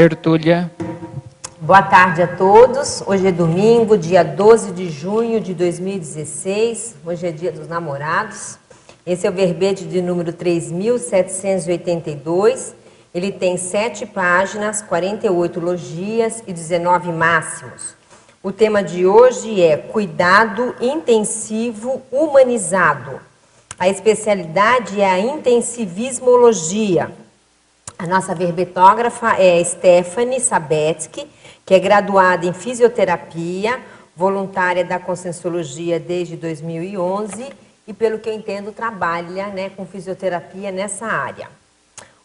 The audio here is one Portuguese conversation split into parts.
tertúlia. Boa tarde a todos. Hoje é domingo, dia 12 de junho de 2016. Hoje é dia dos namorados. Esse é o verbete de número 3.782. Ele tem 7 páginas, 48 logias e 19 máximos. O tema de hoje é cuidado intensivo humanizado. A especialidade é a intensivismologia. A nossa verbetógrafa é a Stephanie Sabetsky, que é graduada em fisioterapia, voluntária da Conscienciologia desde 2011 e, pelo que eu entendo, trabalha, com fisioterapia nessa área.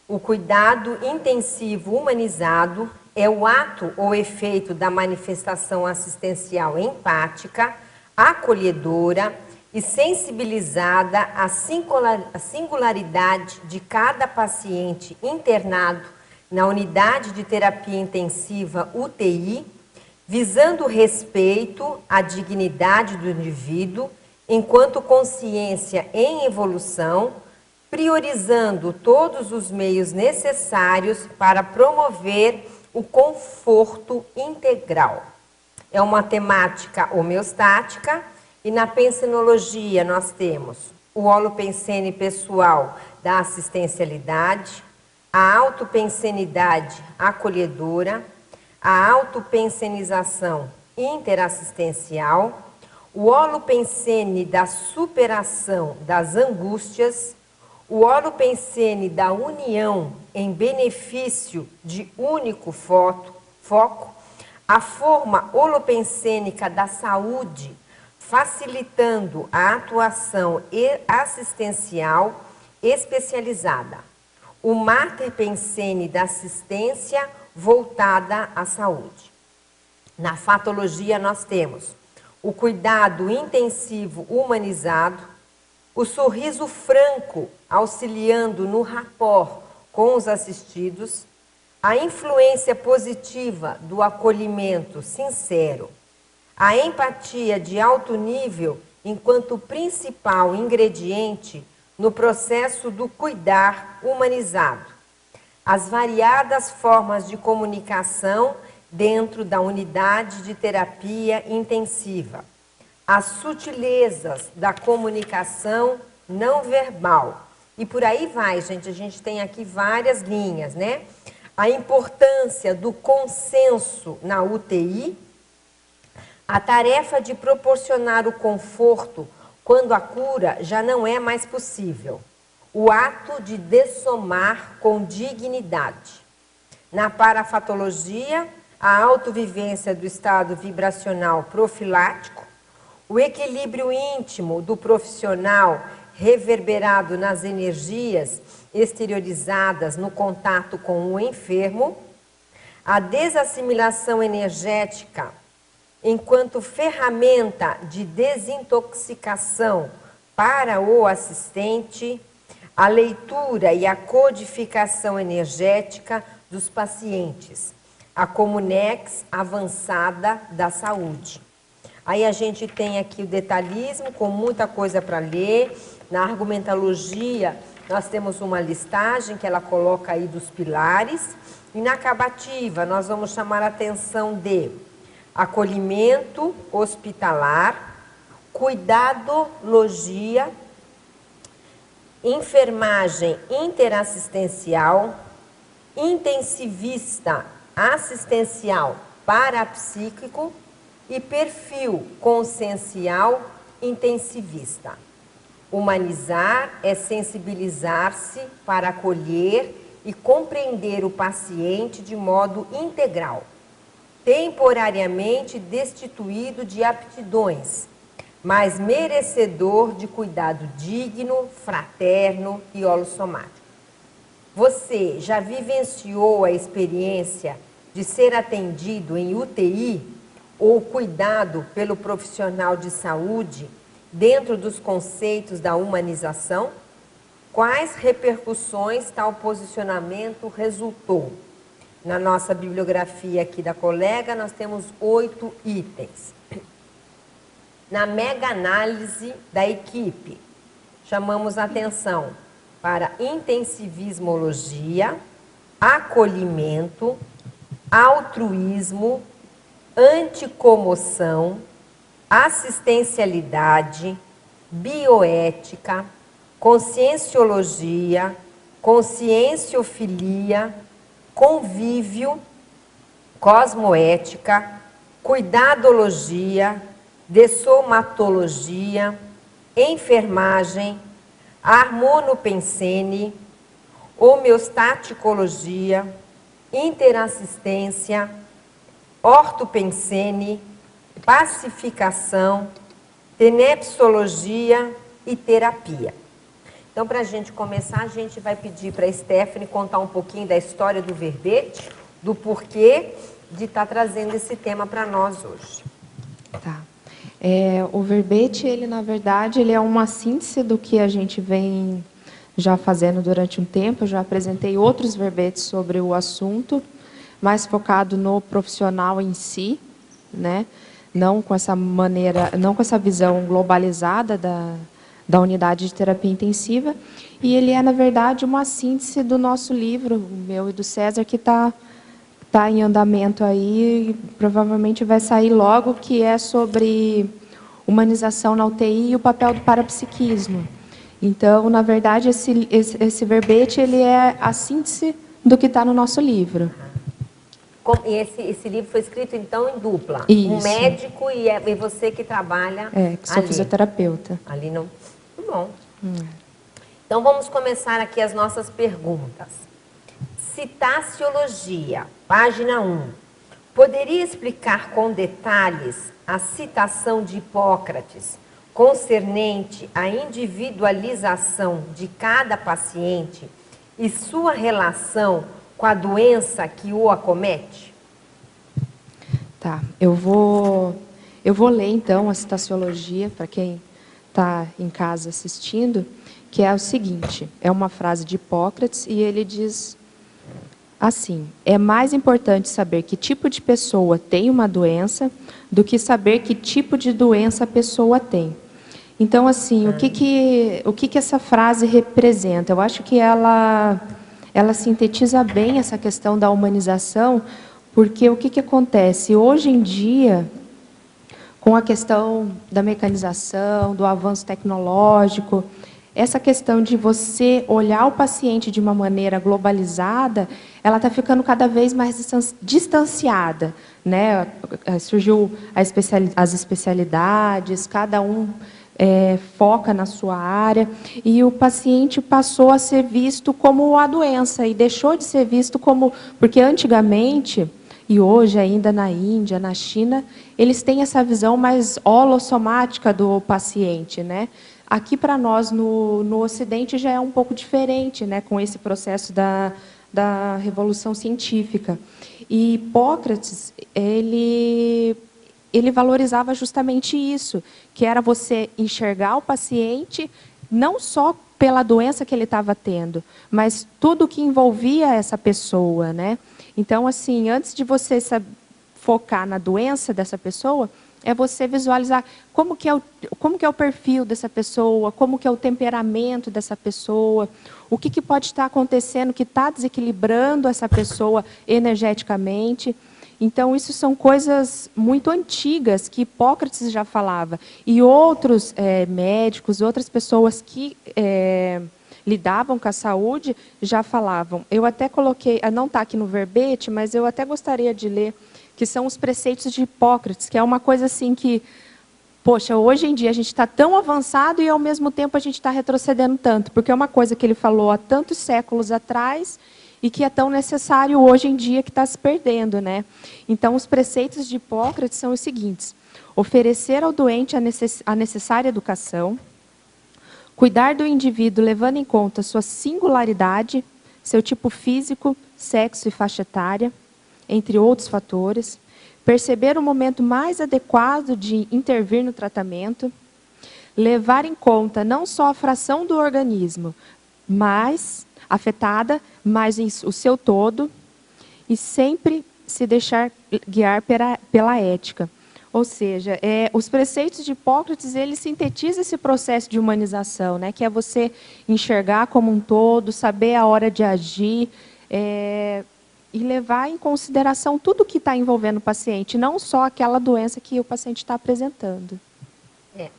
O cuidado intensivo humanizado é o ato ou efeito da manifestação assistencial empática, acolhedora e sensibilizada à singularidade de cada paciente internado na unidade de terapia intensiva UTI, visando o respeito à dignidade do indivíduo enquanto consciência em evolução, priorizando todos os meios necessários para promover o conforto integral. É uma temática homeostática e na pensenologia nós temos o holopensene pessoal da assistencialidade, a autopensenidade acolhedora, a autopensenização interassistencial, o holopensene da superação das angústias, o holopensene da união em benefício de único foco, a forma holopensênica da saúde, facilitando a atuação assistencial especializada, o Mater Pensene da assistência voltada à saúde. Na fatologia nós temos o cuidado intensivo humanizado, o sorriso franco auxiliando no rapport com os assistidos, a influência positiva do acolhimento sincero, a empatia de alto nível enquanto principal ingrediente no processo do cuidar humanizado, as variadas formas de comunicação dentro da unidade de terapia intensiva, as sutilezas da comunicação não verbal. E por aí vai, gente, a gente tem aqui várias linhas, A importância do consenso na UTI, a tarefa de proporcionar o conforto quando a cura já não é mais possível, o ato de dessomar com dignidade. Na parafatologia, a autovivência do estado vibracional profilático, o equilíbrio íntimo do profissional reverberado nas energias exteriorizadas no contato com o enfermo, a desassimilação energética enquanto ferramenta de desintoxicação para o assistente, a leitura e a codificação energética dos pacientes, a Comunex avançada da saúde. Aí a gente tem aqui o detalhismo com muita coisa para ler. Na argumentologia nós temos uma listagem que ela coloca aí dos pilares. E na acabativa nós vamos chamar a atenção de acolhimento hospitalar, cuidadologia, enfermagem interassistencial, intensivista assistencial parapsíquico e perfil consciencial intensivista. Humanizar é sensibilizar-se para acolher e compreender o paciente de modo integral, temporariamente destituído de aptidões, mas merecedor de cuidado digno, fraterno e holossomático. Você já vivenciou a experiência de ser atendido em UTI ou cuidado pelo profissional de saúde dentro dos conceitos da humanização? Quais repercussões tal posicionamento resultou? Na nossa bibliografia aqui da colega, nós temos 8 itens. Na mega análise da equipe, chamamos atenção para intensivismologia, acolhimento, altruísmo, anticomoção, assistencialidade, bioética, conscienciologia, conscienciofilia, convívio, cosmoética, cuidadologia, dessomatologia, enfermagem, harmonopensene, homeostaticologia, interassistência, ortopensene, pacificação, tenepsologia e terapia. Então, para a gente começar, a gente vai pedir para a Stephanie contar um pouquinho da história do verbete, do porquê de estar trazendo esse tema para nós hoje. Tá. O verbete, ele na verdade, ele é uma síntese do que a gente vem já fazendo durante um tempo. Eu já apresentei outros verbetes sobre o assunto, mais focado no profissional em si, né? Não com essa maneira, não com essa visão globalizada da unidade de terapia intensiva. E ele é, na verdade, uma síntese do nosso livro, o meu e do César, que está em andamento aí, provavelmente vai sair logo, que é sobre humanização na UTI e o papel do parapsiquismo. Então, na verdade, esse verbete ele é a síntese do que está no nosso livro. E esse livro foi escrito, então, em dupla? Isso. Um médico e você que trabalha que sou ali. Fisioterapeuta. Ali não... Muito bom. Então, vamos começar aqui as nossas perguntas. Citaciologia, página 1. Poderia explicar com detalhes a citação de Hipócrates concernente à individualização de cada paciente e sua relação com a doença que o acomete? Tá, eu vou ler então a citaciologia para quem está em casa assistindo, que é o seguinte, é uma frase de Hipócrates e ele diz assim: é mais importante saber que tipo de pessoa tem uma doença do que saber que tipo de doença a pessoa tem. Então, assim, o que essa frase representa? Eu acho que ela sintetiza bem essa questão da humanização, porque o que acontece? Hoje em dia, com a questão da mecanização, do avanço tecnológico, essa questão de você olhar o paciente de uma maneira globalizada, ela está ficando cada vez mais distanciada, né? Surgiu as especialidades, cada um foca na sua área, e o paciente passou a ser visto como a doença, e deixou de ser visto como... Porque antigamente, e hoje ainda na Índia, na China, eles têm essa visão mais holossomática do paciente, né? Aqui, para nós, no Ocidente, já é um pouco diferente, né, com esse processo da Revolução Científica. E Hipócrates, ele valorizava justamente isso, que era você enxergar o paciente não só pela doença que ele estava tendo, mas tudo que envolvia essa pessoa, né? Então, assim, antes de você focar na doença dessa pessoa, é você visualizar como que é o perfil dessa pessoa, como que é o temperamento dessa pessoa, o que pode estar acontecendo, que está desequilibrando essa pessoa energeticamente. Então, isso são coisas muito antigas que Hipócrates já falava. E outros médicos, outras pessoas que lidavam com a saúde já falavam. Eu até coloquei, não está aqui no verbete, mas eu até gostaria de ler, que são os preceitos de Hipócrates, que é uma coisa assim que, poxa, hoje em dia a gente está tão avançado e ao mesmo tempo a gente está retrocedendo tanto, porque é uma coisa que ele falou há tantos séculos atrás e que é tão necessário hoje em dia que está se perdendo, né? Então, os preceitos de Hipócrates são os seguintes: oferecer ao doente a necessária educação, cuidar do indivíduo levando em conta sua singularidade, seu tipo físico, sexo e faixa etária, entre outros fatores, perceber o momento mais adequado de intervir no tratamento, levar em conta não só a fração do organismo, mas afetada, mas o seu todo, e sempre se deixar guiar pela ética. Ou seja, os preceitos de Hipócrates, ele sintetiza esse processo de humanização, né? Que é você enxergar como um todo, saber a hora de agir, e levar em consideração tudo que está envolvendo o paciente, não só aquela doença que o paciente está apresentando.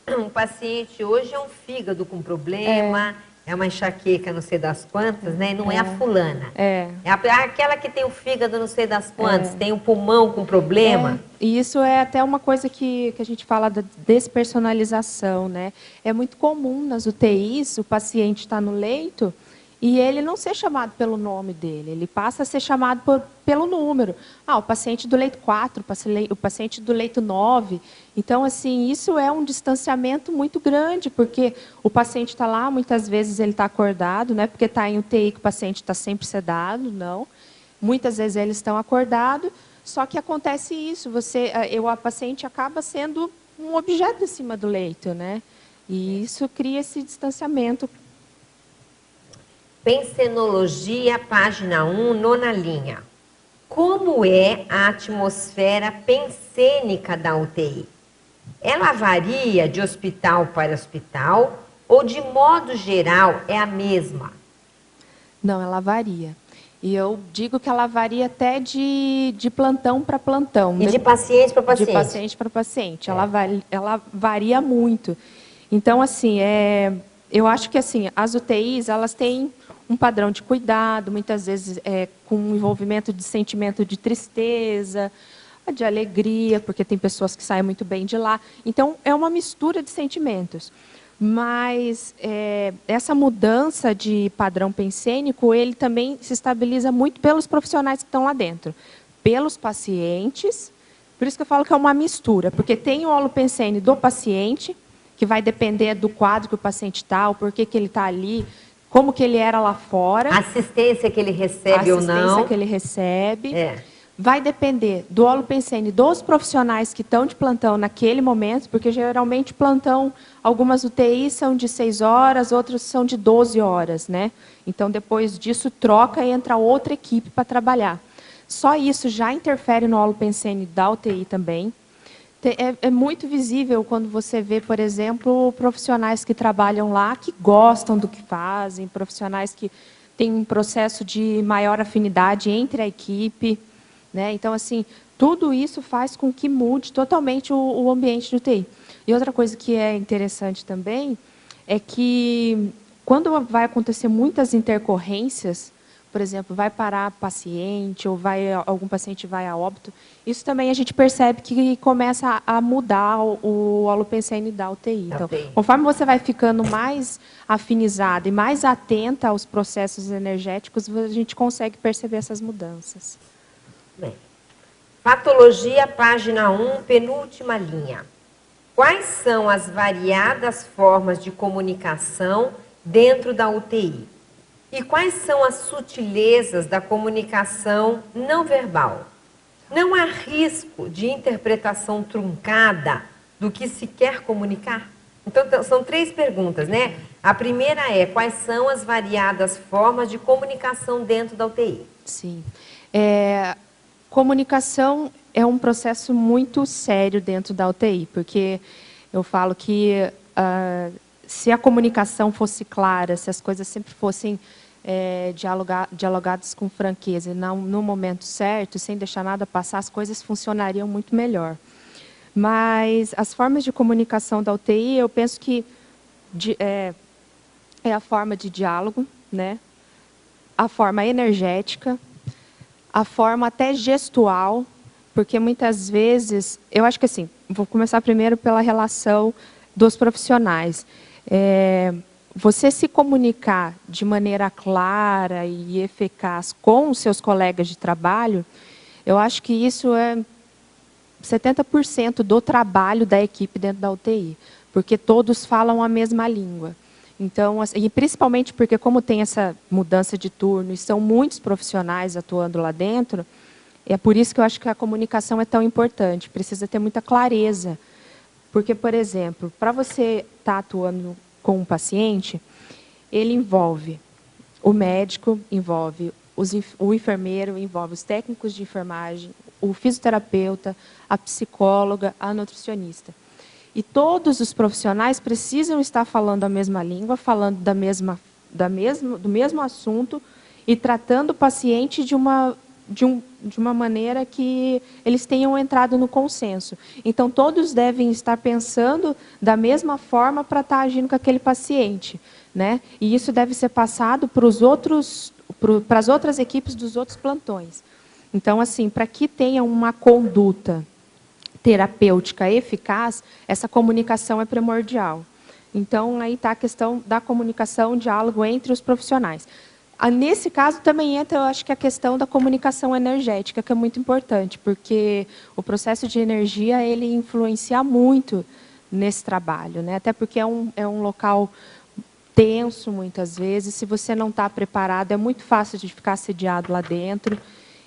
Um paciente hoje é um fígado com problema, é uma enxaqueca não sei das quantas, né? E não é a fulana. É aquela que tem o fígado não sei das quantas, tem o pulmão com problema. E isso é até uma coisa que a gente fala da despersonalização, né? É muito comum nas UTIs o paciente estar no leito e ele não ser chamado pelo nome dele, ele passa a ser chamado pelo número. O paciente do leito 4, o paciente do leito 9. Então, assim, isso é um distanciamento muito grande, porque o paciente está lá, muitas vezes ele está acordado, não é porque está em UTI que o paciente está sempre sedado, não. Muitas vezes eles estão acordados, só que acontece isso, a paciente acaba sendo um objeto em cima do leito, né? E isso cria esse distanciamento. Pensenologia, página 1, nona linha. Como é a atmosfera pensênica da UTI? Ela varia de hospital para hospital ou, de modo geral, é a mesma? Não, ela varia. E eu digo que ela varia até de plantão para plantão. E de paciente para paciente? De paciente para paciente. Ela varia muito. Então, assim, eu acho que assim, as UTIs, elas têm um padrão de cuidado, muitas vezes com envolvimento de sentimento de tristeza, de alegria, porque tem pessoas que saem muito bem de lá. Então, é uma mistura de sentimentos. Mas essa mudança de padrão pensênico, ele também se estabiliza muito pelos profissionais que estão lá dentro. Pelos pacientes, por isso que eu falo que é uma mistura, porque tem o holopensene do paciente, que vai depender do quadro que o paciente está, o porquê que ele está ali, como que ele era lá fora. A assistência que ele recebe ou não. A assistência que ele recebe. Vai depender do holopensene dos profissionais que estão de plantão naquele momento, porque geralmente plantão, algumas UTIs são de 6 horas, outras são de 12 horas, né? Então, depois disso, troca e entra outra equipe para trabalhar. Só isso já interfere no holopensene da UTI também. É muito visível quando você vê, por exemplo, profissionais que trabalham lá, que gostam do que fazem, profissionais que têm um processo de maior afinidade entre a equipe, né? Então, assim, tudo isso faz com que mude totalmente o ambiente do UTI. E outra coisa que é interessante também é que, quando vai acontecer muitas intercorrências, por exemplo, vai parar paciente ou algum paciente vai a óbito, isso também a gente percebe que começa a mudar o holopensene da UTI. Então, conforme você vai ficando mais afinizada e mais atenta aos processos energéticos, a gente consegue perceber essas mudanças. Bem, patologia, página 1, penúltima linha. Quais são as variadas formas de comunicação dentro da UTI? E quais são as sutilezas da comunicação não verbal? Não há risco de interpretação truncada do que se quer comunicar? Então, são 3 perguntas, né? A primeira é, quais são as variadas formas de comunicação dentro da UTI? Sim. Comunicação é um processo muito sério dentro da UTI, porque eu falo que se a comunicação fosse clara, se as coisas sempre fossem dialogadas com franqueza e no momento certo, sem deixar nada passar, as coisas funcionariam muito melhor. Mas as formas de comunicação da UTI, eu penso que é a forma de diálogo, né? A forma energética, a forma até gestual, porque muitas vezes, eu acho que assim, vou começar primeiro pela relação dos profissionais. Você se comunicar de maneira clara e eficaz com os seus colegas de trabalho, eu acho que isso é 70% do trabalho da equipe dentro da UTI, porque todos falam a mesma língua. Então, e principalmente porque, como tem essa mudança de turno e são muitos profissionais atuando lá dentro, é por isso que eu acho que a comunicação é tão importante, precisa ter muita clareza. Porque, por exemplo, para você estar atuando com um paciente, ele envolve o médico, envolve o enfermeiro, envolve os técnicos de enfermagem, o fisioterapeuta, a psicóloga, a nutricionista. E todos os profissionais precisam estar falando a mesma língua, falando do mesmo assunto e tratando o paciente de uma de uma maneira que eles tenham entrado no consenso. Então, todos devem estar pensando da mesma forma para estar agindo com aquele paciente, né? E isso deve ser passado para as outras equipes dos outros plantões. Então, assim, para que tenha uma conduta terapêutica eficaz, essa comunicação é primordial. Então, aí está a questão da comunicação, diálogo entre os profissionais. Nesse caso, também entra, eu acho que a questão da comunicação energética, que é muito importante, porque o processo de energia, ele influencia muito nesse trabalho, né? Até porque é um local tenso, muitas vezes. Se você não está preparado, é muito fácil de ficar assediado lá dentro.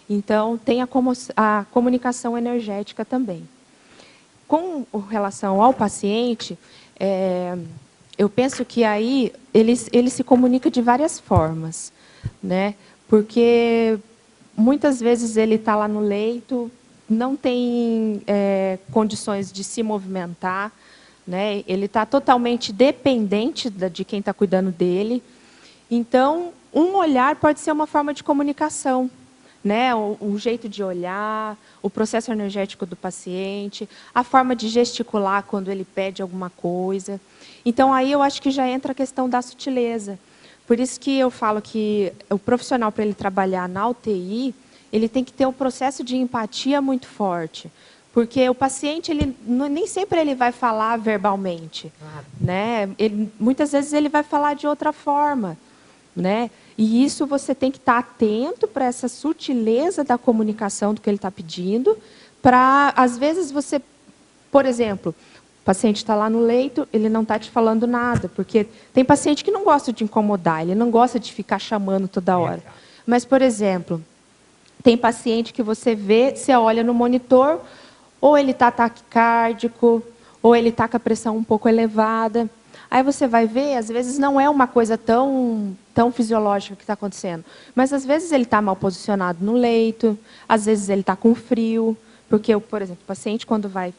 Então, tem a comunicação energética também. Com relação ao paciente, eu penso que aí ele se comunica de várias formas, né? Porque muitas vezes ele está lá no leito, não tem condições de se movimentar, né? Ele está totalmente dependente de quem está cuidando dele. Então, um olhar pode ser uma forma de comunicação, né? O jeito de olhar, o processo energético do paciente, a forma de gesticular quando ele pede alguma coisa. Então, aí eu acho que já entra a questão da sutileza. Por isso que eu falo que o profissional, para ele trabalhar na UTI, ele tem que ter um processo de empatia muito forte. Porque o paciente, nem sempre ele vai falar verbalmente. Claro. Né? Muitas vezes ele vai falar de outra forma. Né? E isso você tem que estar atento para essa sutileza da comunicação do que ele está pedindo, para, às vezes, você, por exemplo, o paciente está lá no leito, ele não está te falando nada, porque tem paciente que não gosta de incomodar, ele não gosta de ficar chamando toda hora. Mas, por exemplo, tem paciente que você vê, você olha no monitor, ou ele está taquicárdico, ou ele está com a pressão um pouco elevada. Aí você vai ver, às vezes não é uma coisa tão fisiológica que está acontecendo. Mas, às vezes, ele está mal posicionado no leito, às vezes ele está com frio. Porque, por exemplo, o paciente, quando vai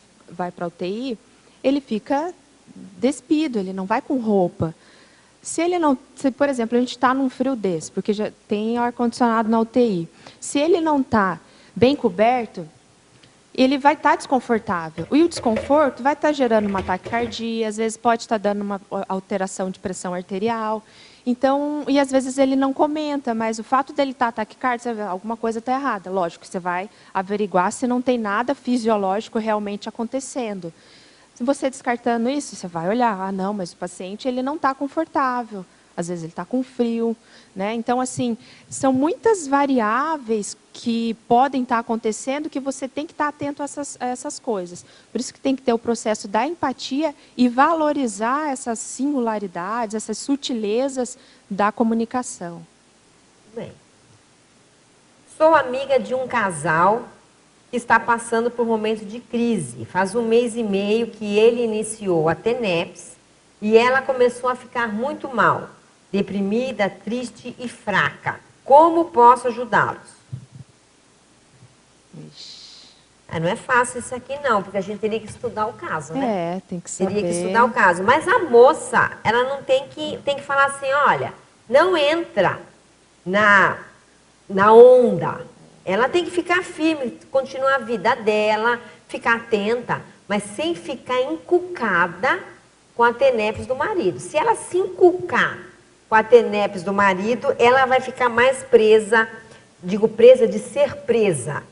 para a UTI, ele fica despido, ele não vai com roupa. Se, por exemplo, a gente está num frio desse, porque já tem ar-condicionado na UTI. Se ele não está bem coberto, ele vai estar desconfortável. E o desconforto vai estar gerando uma taquicardia, às vezes pode estar dando uma alteração de pressão arterial. Então, e às vezes ele não comenta, mas o fato dele estar taquicárdico, você vê, alguma coisa está errada. Lógico, você vai averiguar se não tem nada fisiológico realmente acontecendo. Se você descartando isso, você vai olhar, não, mas o paciente ele não está confortável. Às vezes ele está com frio, né? Então, assim, são muitas variáveis que podem estar acontecendo que você tem que estar atento a essas coisas. Por isso que tem que ter o processo da empatia e valorizar essas singularidades, essas sutilezas da comunicação. Bem, sou amiga de um casal que está passando por momentos de crise. Faz 1 mês e meio que ele iniciou a TENEPS e ela começou a ficar muito mal. Deprimida, triste e fraca. Como posso ajudá-los? Não é fácil isso aqui não, porque a gente teria que estudar o caso, né? Tem que saber. Teria que estudar o caso. Mas a moça, ela não tem que falar assim, olha, não entra na onda. Ela tem que ficar firme, continuar a vida dela, ficar atenta, mas sem ficar encucada com a TENEPS do marido. Se ela se encucar com a TENEPS do marido, ela vai ficar mais presa, digo presa de ser presa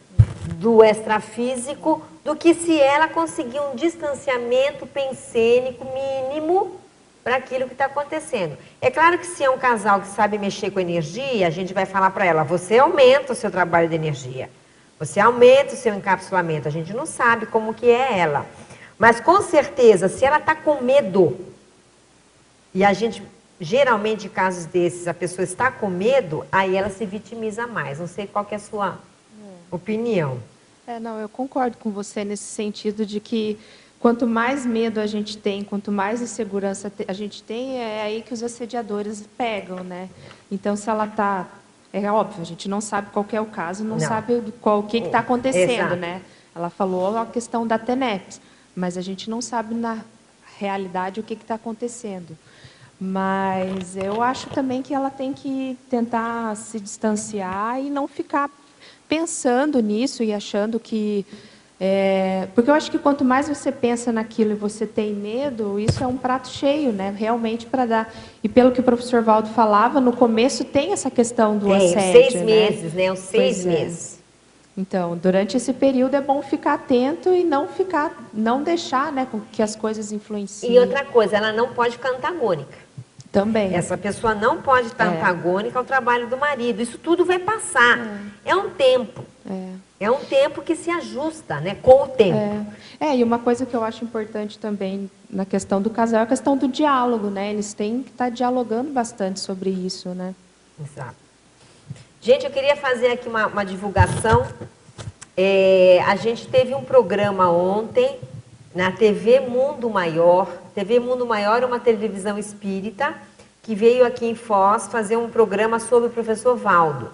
do extrafísico, do que se ela conseguir um distanciamento pensênico mínimo para aquilo que está acontecendo. É claro que se é um casal que sabe mexer com energia, a gente vai falar para ela, você aumenta o seu trabalho de energia, você aumenta o seu encapsulamento, a gente não sabe como que é ela. Mas com certeza, se ela está com medo, e a gente... Geralmente, em casos desses, a pessoa está com medo, aí ela se vitimiza mais. Não sei qual que é a sua opinião. Não, eu concordo com você nesse sentido de que quanto mais medo a gente tem, quanto mais insegurança a gente tem, é aí que os assediadores pegam, né? Então, se ela está... É óbvio, a gente não sabe qual que é o caso, não sabe o que está acontecendo, Exato. né? Ela falou a questão da TENEPS, mas a gente não sabe na realidade o que está acontecendo. Mas eu acho também que ela tem que tentar se distanciar e não ficar pensando nisso e achando que... porque eu acho que quanto mais você pensa naquilo e você tem medo, isso é um prato cheio, né? Realmente para dar. E pelo que o professor Valdo falava, no começo tem essa questão do assédio, Os 6 meses, né? Os 6 meses. Então, durante esse período é bom ficar atento e não deixar, né, que as coisas influenciem. E outra coisa, ela não pode ficar antagônica. Também. Essa pessoa não pode estar antagônica ao trabalho do marido. Isso tudo vai passar. É um tempo. É um tempo que se ajusta, né, com o tempo. E uma coisa que eu acho importante também na questão do casal é a questão do diálogo, né? Eles têm que estar dialogando bastante sobre isso, né? Exato. Gente, eu queria fazer aqui uma divulgação. A gente teve um programa ontem na TV Mundo Maior. TV Mundo Maior é uma televisão espírita que veio aqui em Foz fazer um programa sobre o professor Valdo.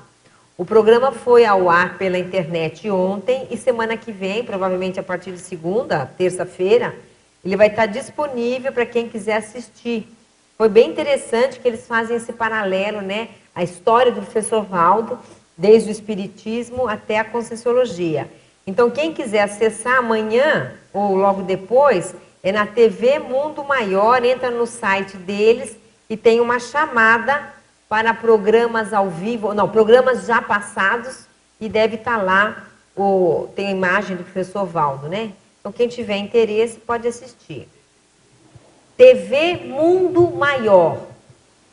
O programa foi ao ar pela internet ontem e semana que vem, provavelmente a partir de segunda, terça-feira, ele vai estar disponível para quem quiser assistir. Foi bem interessante que eles fazem esse paralelo, né? A história do professor Valdo, desde o Espiritismo até a Conscienciologia. Então, quem quiser acessar amanhã ou logo depois, é na TV Mundo Maior, entra no site deles e tem uma chamada para programas ao vivo, não, programas já passados, e deve estar lá, tem a imagem do professor Valdo, né? Então, quem tiver interesse pode assistir. TV Mundo Maior.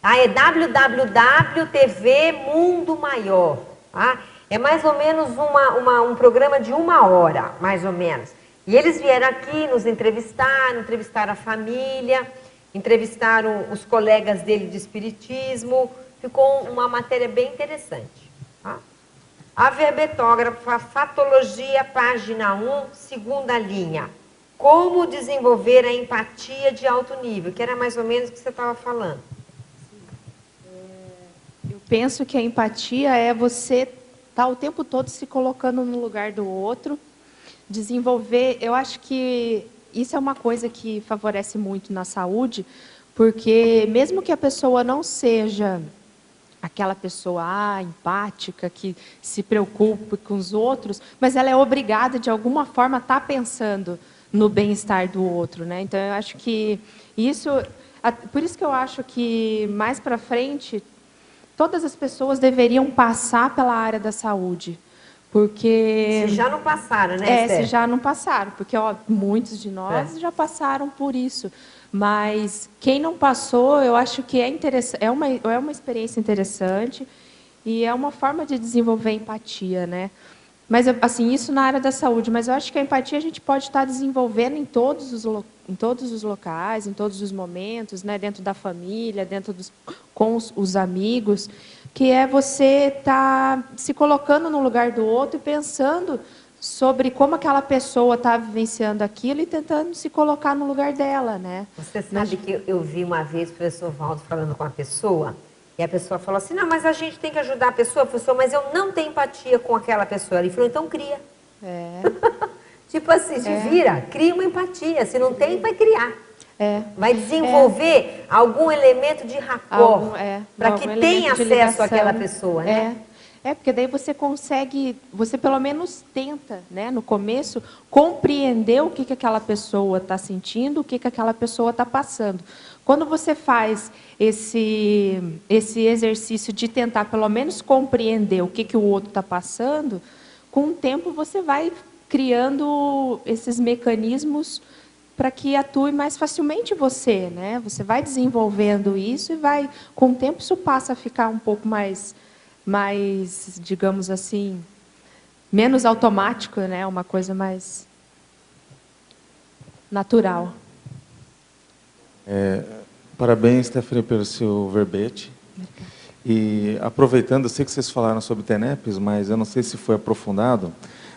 É www.tv Mundo Maior. Tá? É mais ou menos um programa de 1 hora, mais ou menos. E eles vieram aqui, nos entrevistaram a família, entrevistaram os colegas dele de espiritismo. Ficou uma matéria bem interessante. Tá? A verbetógrafa, Fatologia, página 1, segunda linha. Como desenvolver a empatia de alto nível, que era mais ou menos o que você estava falando. Eu penso que a empatia é você estar o tempo todo se colocando no lugar do outro, desenvolver. Eu acho que isso é uma coisa que favorece muito na saúde, porque mesmo que a pessoa não seja aquela pessoa empática, que se preocupe com os outros, mas ela é obrigada, de alguma forma, a estar pensando no bem-estar do outro, né? Então, eu acho que isso... Por isso que eu acho que, mais para frente, todas as pessoas deveriam passar pela área da saúde. Porque... Se já não passaram, né, Esther? Se já não passaram, porque muitos de nós já passaram por isso. Mas quem não passou, eu acho que é uma experiência interessante e é uma forma de desenvolver empatia, né? Mas, assim, isso na área da saúde, mas eu acho que a empatia a gente pode estar desenvolvendo em todos os locais, em todos os momentos, né? Dentro da família, com os amigos, que é você estar se colocando no lugar do outro e pensando sobre como aquela pessoa está vivenciando aquilo e tentando se colocar no lugar dela, né? Você sabe que eu vi uma vez o professor Valdo falando com uma pessoa, e a pessoa falou assim, não, mas a gente tem que ajudar a pessoa, professor, mas eu não tenho empatia com aquela pessoa. Ele falou, então cria. Tipo assim, se vira, cria uma empatia. Se não tem, vai criar. Vai desenvolver algum elemento de rapport para que tenha acesso àquela pessoa, né? Porque daí você consegue, você pelo menos tenta, né, no começo, compreender o que aquela pessoa está sentindo, o que aquela pessoa está passando. Quando você faz esse exercício de tentar pelo menos compreender o que o outro está passando, com o tempo você vai criando esses mecanismos para que atue mais facilmente você, né? Você vai desenvolvendo isso e com o tempo isso passa a ficar um pouco mais, digamos assim, menos automático, né? Uma coisa mais natural. Parabéns, Stephanie, pelo seu verbete. E aproveitando, eu sei que vocês falaram sobre TENEPs, mas eu não sei se foi aprofundado.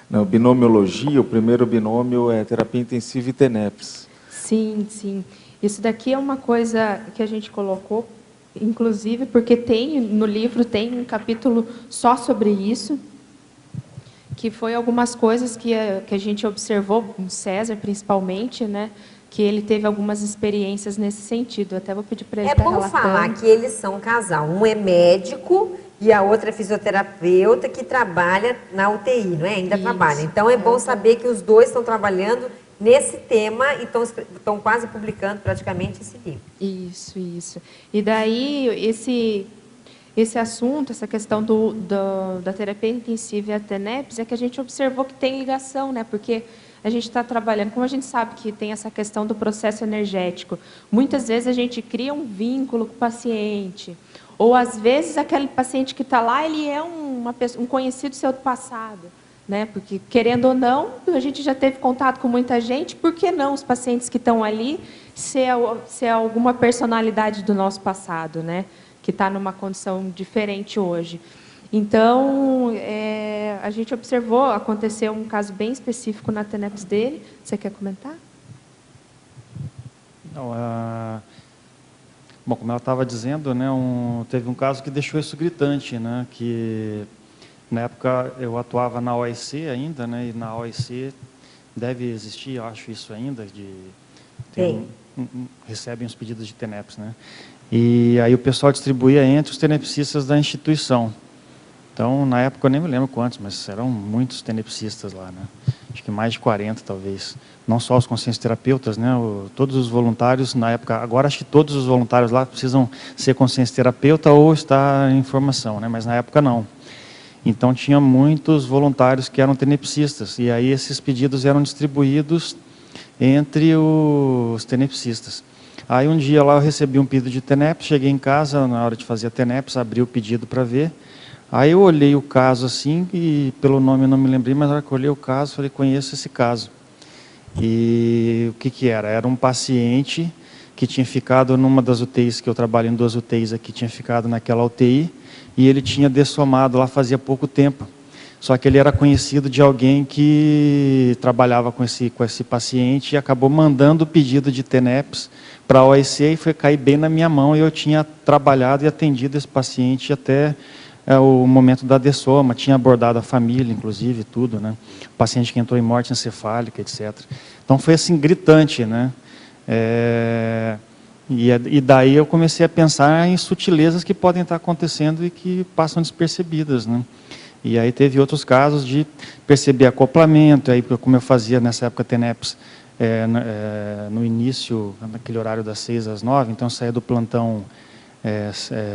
Na binomiologia, o primeiro binômio é terapia intensiva e TENEPs. Sim, sim. Isso daqui é uma coisa que a gente colocou, inclusive, porque no livro tem um capítulo só sobre isso, que foi algumas coisas que a gente observou, o César principalmente, né? Que ele teve algumas experiências nesse sentido. Até vou pedir para ele estar relatando. É bom falar que eles são um casal. Um é médico e a outra é fisioterapeuta que trabalha na UTI, não é? Ainda Isso. trabalha. Então é bom saber que os dois estão trabalhando nesse tema e estão quase publicando praticamente esse livro. Isso, isso. E daí, esse assunto, essa questão da terapia intensiva e a TENEPS, é que a gente observou que tem ligação, né? Porque a gente está trabalhando, como a gente sabe que tem essa questão do processo energético, muitas vezes a gente cria um vínculo com o paciente, ou às vezes aquele paciente que está lá, ele é um conhecido seu do passado, né? Porque, querendo ou não, a gente já teve contato com muita gente, por que não os pacientes que estão ali ser alguma personalidade do nosso passado, né? Que está numa condição diferente hoje. Então, a gente observou, aconteceu um caso bem específico na TENEPS dele. Você quer comentar? Não, bom, como ela estava dizendo, né, teve um caso que deixou isso gritante, né, que na época eu atuava na OIC ainda, né, e na OIC deve existir, eu acho isso ainda, recebem os pedidos de TENEPS, né, e aí o pessoal distribuía entre os tenepsistas da instituição. Então, na época, eu nem me lembro quantos, mas eram muitos tenepsistas lá, né? Acho que mais de 40, talvez. Não só os consciencioterapeutas, né? Todos os voluntários, na época, agora acho que todos os voluntários lá precisam ser consciencioterapeuta ou estar em formação, né? Mas na época não. Então, tinha muitos voluntários que eram tenepsistas, e aí esses pedidos eram distribuídos entre os tenepsistas. Aí um dia lá eu recebi um pedido de TENEPS, cheguei em casa, na hora de fazer a TENEPS, abri o pedido para ver. Aí eu olhei o caso assim, e pelo nome eu não me lembrei, mas na hora que eu olhei o caso, falei, conheço esse caso. E o que era? Era um paciente que tinha ficado numa das UTIs, que eu trabalho em 2 UTIs aqui, tinha ficado naquela UTI, e ele tinha dessomado lá fazia pouco tempo. Só que ele era conhecido de alguém que trabalhava com esse paciente e acabou mandando o pedido de TENEPS para a OIC e foi cair bem na minha mão, e eu tinha trabalhado e atendido esse paciente até o momento da dessoma, tinha abordado a família, inclusive, tudo, né? O paciente que entrou em morte encefálica, etc. Então, foi assim, gritante, né? E daí eu comecei a pensar em sutilezas que podem estar acontecendo e que passam despercebidas, né? E aí teve outros casos de perceber acoplamento, aí como eu fazia nessa época TENEPS, no início, naquele horário das 6 às 9, então eu saía do plantão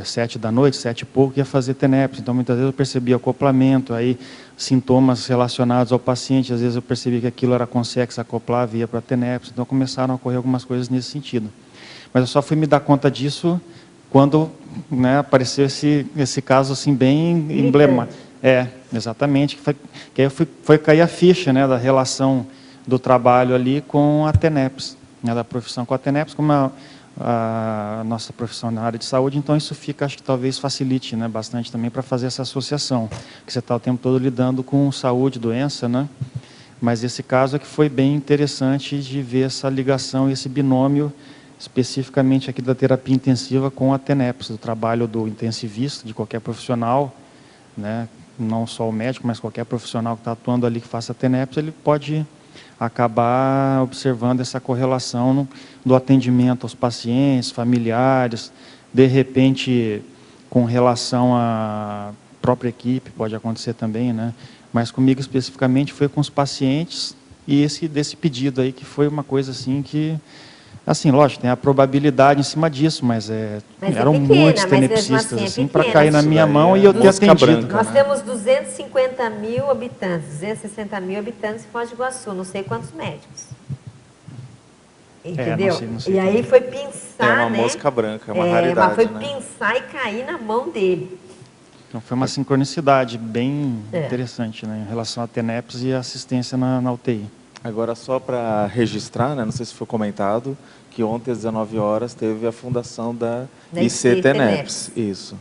7 da noite, 7 e pouco, ia fazer TENEPS. Então, muitas vezes eu percebia acoplamento, aí sintomas relacionados ao paciente, às vezes eu percebia que aquilo era consex, acoplava e ia para a TENEPS. Então, começaram a ocorrer algumas coisas nesse sentido. Mas eu só fui me dar conta disso quando, né, apareceu esse caso assim, bem emblemático. Exatamente. Que aí foi cair a ficha, né, da relação do trabalho ali com a TENEPS, né, da profissão com a TENEPS, como a nossa profissão na área de saúde, então isso fica, acho que talvez facilite, né, bastante também para fazer essa associação, que você está o tempo todo lidando com saúde, doença, né, mas esse caso é que foi bem interessante de ver essa ligação, esse binômio, especificamente aqui da terapia intensiva com a TENEPS, do trabalho do intensivista, de qualquer profissional, né, não só o médico, mas qualquer profissional que está atuando ali que faça TENEPS, ele pode acabar observando essa correlação do atendimento aos pacientes, familiares, de repente, com relação à própria equipe, pode acontecer também, né? Mas comigo especificamente foi com os pacientes e desse pedido aí, que foi uma coisa assim que, assim, lógico, tem a probabilidade em cima disso, mas eram pequena, muitos mas tenepsistas, mesmo assim, é para pequena. cair na minha mão e eu ter mosca atendido. branca. Nós temos 250 mil habitantes, 260 mil habitantes em Foz do Iguaçu, não sei quantos médicos. Entendeu? Não sei e aí foi pensar, É uma né? mosca branca, é uma raridade, mas foi né? pensar e cair na mão dele. Então, foi uma sincronicidade bem interessante, né, em relação à TENEPS e a assistência na UTI. Agora, só para registrar, né, não sei se foi comentado, que ontem às 19 horas teve a fundação da IC TENEPS. Isso.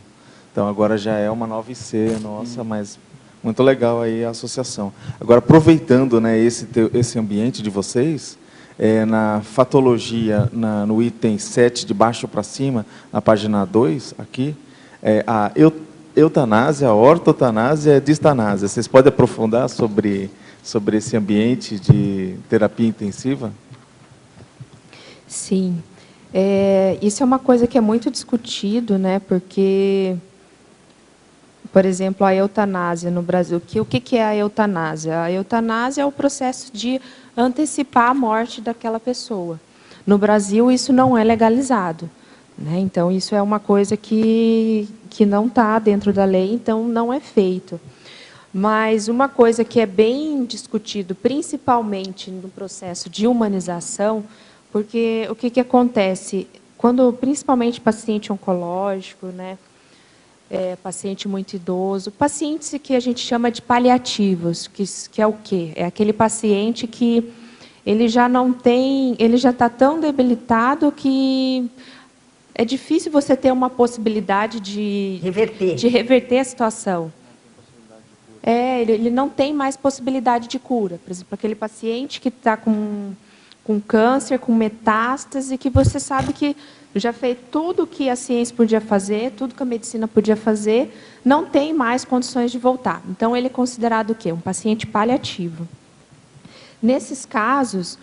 Então, agora já é uma nova IC nossa, mas muito legal aí a associação. Agora, aproveitando, né, esse ambiente de vocês, na fatologia, no item 7, de baixo para cima, na página 2, aqui, a eutanásia, a ortotanásia e a distanásia. Vocês podem aprofundar sobre esse ambiente de terapia intensiva? Sim. Isso é uma coisa que é muito discutido, né? Porque por exemplo, a eutanásia no Brasil. O que é a eutanásia? A eutanásia é o processo de antecipar a morte daquela pessoa. No Brasil, isso não é legalizado, né? Então, isso é uma coisa que não está dentro da lei, então não é feito. Mas uma coisa que é bem discutido, principalmente no processo de humanização, porque o que acontece? Quando, principalmente paciente oncológico, né? Paciente muito idoso, pacientes que a gente chama de paliativos, que é o quê? É aquele paciente que ele já não tem, ele já está tão debilitado que é difícil você ter uma possibilidade de reverter a situação. Ele não tem mais possibilidade de cura. Por exemplo, aquele paciente que está com câncer, com metástase, que você sabe que já fez tudo o que a ciência podia fazer, tudo que a medicina podia fazer, não tem mais condições de voltar. Então, ele é considerado o quê? Um paciente paliativo. Nesses casos,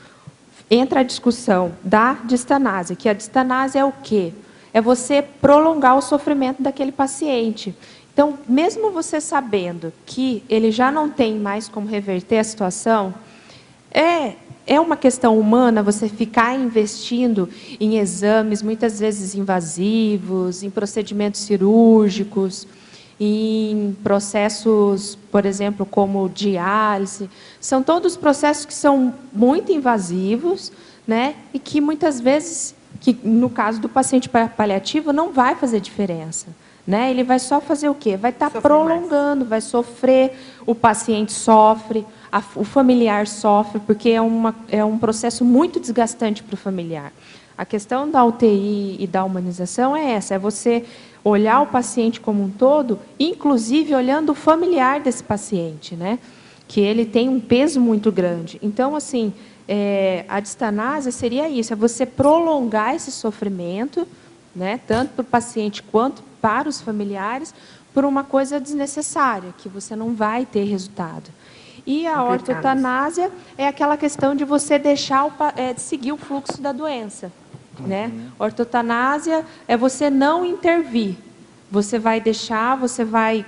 entra a discussão da distanásia, que a distanásia é o quê? É você prolongar o sofrimento daquele paciente. Então, mesmo você sabendo que ele já não tem mais como reverter a situação, é uma questão humana você ficar investindo em exames, muitas vezes invasivos, em procedimentos cirúrgicos, em processos, por exemplo, como diálise. São todos processos que são muito invasivos, né? E que muitas vezes, no caso do paciente paliativo, não vai fazer diferença. Né? Ele vai só fazer o quê? Vai estar prolongando, vai sofrer, o paciente sofre, o familiar sofre, porque é um processo muito desgastante para o familiar. A questão da UTI e da humanização é essa, é você olhar o paciente como um todo, inclusive olhando o familiar desse paciente, né? Que ele tem um peso muito grande. Então, assim, a distanásia seria isso, é você prolongar esse sofrimento, né? Tanto para o paciente quanto para os familiares, por uma coisa desnecessária, que você não vai ter resultado. E a ortotanásia é aquela questão de você deixar seguir o fluxo da doença. Né? Ortotanásia é você não intervir. Você vai deixar, você vai...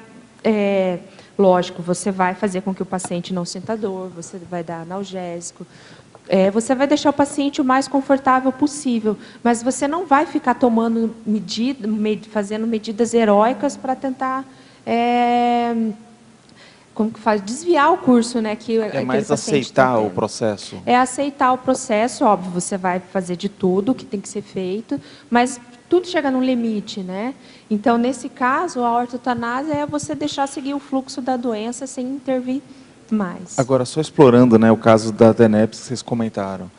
lógico, você vai fazer com que o paciente não sinta dor, você vai dar analgésico, você vai deixar o paciente o mais confortável possível, mas você não vai ficar tomando fazendo medidas heróicas para tentar como que faz? Desviar o curso, né? É mais aceitar o processo. É aceitar o processo, óbvio, você vai fazer de tudo que tem que ser feito, mas tudo chega num limite, né? Então, nesse caso, a ortotanásia é você deixar seguir o fluxo da doença sem intervir mais. Agora, só explorando, né, o caso da TENEPS que vocês comentaram,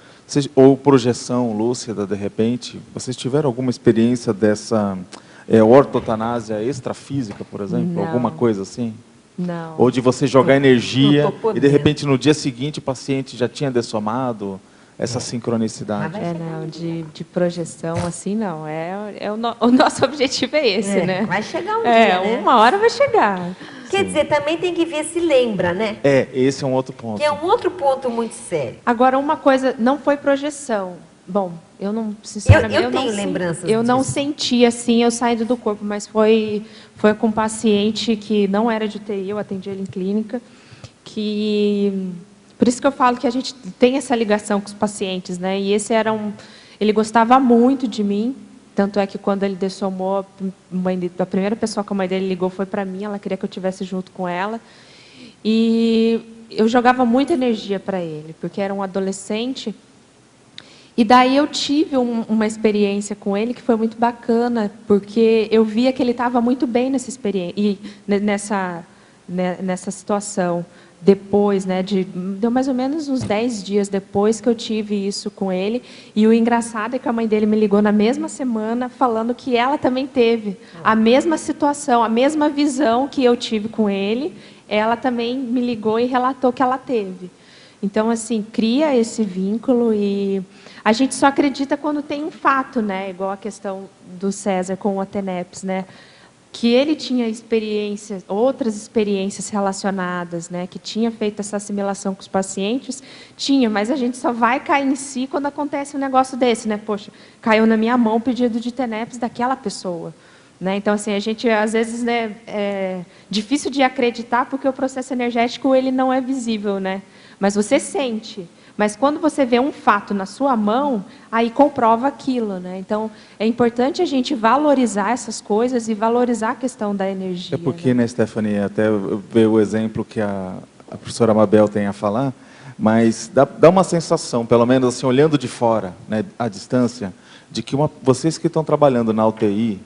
ou projeção lúcida, de repente, vocês tiveram alguma experiência dessa ortotanásia extrafísica, por exemplo? Não. Alguma coisa assim? Não. Ou de você jogar energia e, de repente, no dia seguinte, o paciente já tinha dessomado? Essa sincronicidade. Não, de projeção, assim, não. O nosso objetivo é esse, né? Vai chegar um dia, né? Uma hora vai chegar. Quer dizer, também tem que ver se lembra, né? Esse é um outro ponto. Que é um outro ponto muito sério. Agora, uma coisa, não foi projeção. Bom, eu não, sinceramente... Eu tenho lembranças disso. Eu não senti, assim, eu saindo do corpo, mas foi com um paciente que não era de UTI, eu atendi ele em clínica, que... Por isso que eu falo que a gente tem essa ligação com os pacientes, né? E esse ele gostava muito de mim, tanto é que quando ele dessomou, a primeira pessoa que a mãe dele ligou foi para mim, ela queria que eu estivesse junto com ela. E eu jogava muita energia para ele, porque era um adolescente. E daí eu tive uma experiência com ele que foi muito bacana, porque eu via que ele estava muito bem nessa experiência, e nessa situação. Depois, né, deu mais ou menos uns 10 dias depois que eu tive isso com ele. E o engraçado é que a mãe dele me ligou na mesma semana falando que ela também teve a mesma situação, a mesma visão que eu tive com ele. Ela também me ligou e relatou que ela teve. Então, assim, cria esse vínculo e a gente só acredita quando tem um fato, né? Igual a questão do César com o TENEPS, né? Que ele tinha outras experiências relacionadas, né, que tinha feito essa assimilação com os pacientes, mas a gente só vai cair em si quando acontece um negócio desse, né? Poxa, caiu na minha mão o pedido de TENEPS daquela pessoa, né? Então, assim, a gente, às vezes, né, é difícil de acreditar porque o processo energético ele não é visível, né? Mas você sente. Mas quando você vê um fato na sua mão, aí comprova aquilo, né? Então, é importante a gente valorizar essas coisas e valorizar a questão da energia. É porque, né, Stephanie, até ver o exemplo que a professora Mabel tem a falar, mas dá uma sensação, pelo menos assim, olhando de fora, né, à distância, de que vocês que estão trabalhando na UTI,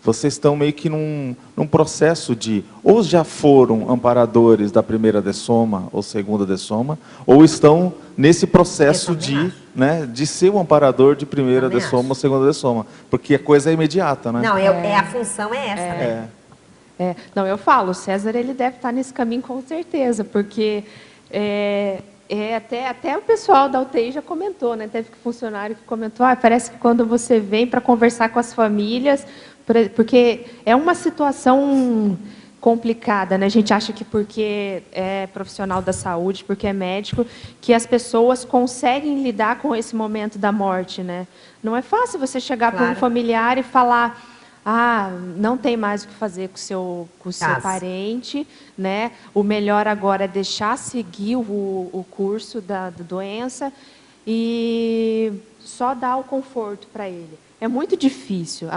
vocês estão meio que num processo de, ou já foram amparadores da primeira dessoma ou segunda dessoma, ou estão nesse processo de ser o amparador de primeira dessoma ou segunda dessoma, porque a coisa é imediata, né? Não, a função é essa, né? Não, eu falo, o César ele deve estar nesse caminho com certeza, porque até o pessoal da UTI já comentou, né? Teve funcionário que comentou, parece que quando você vem para conversar com as famílias, porque é uma situação complicada, né? A gente acha que porque é profissional da saúde, porque é médico, que as pessoas conseguem lidar com esse momento da morte, né? Não é fácil você chegar para um familiar e falar, não tem mais o que fazer com o seu parente, né? O melhor agora é deixar seguir o curso da doença e só dar o conforto para ele. É muito difícil.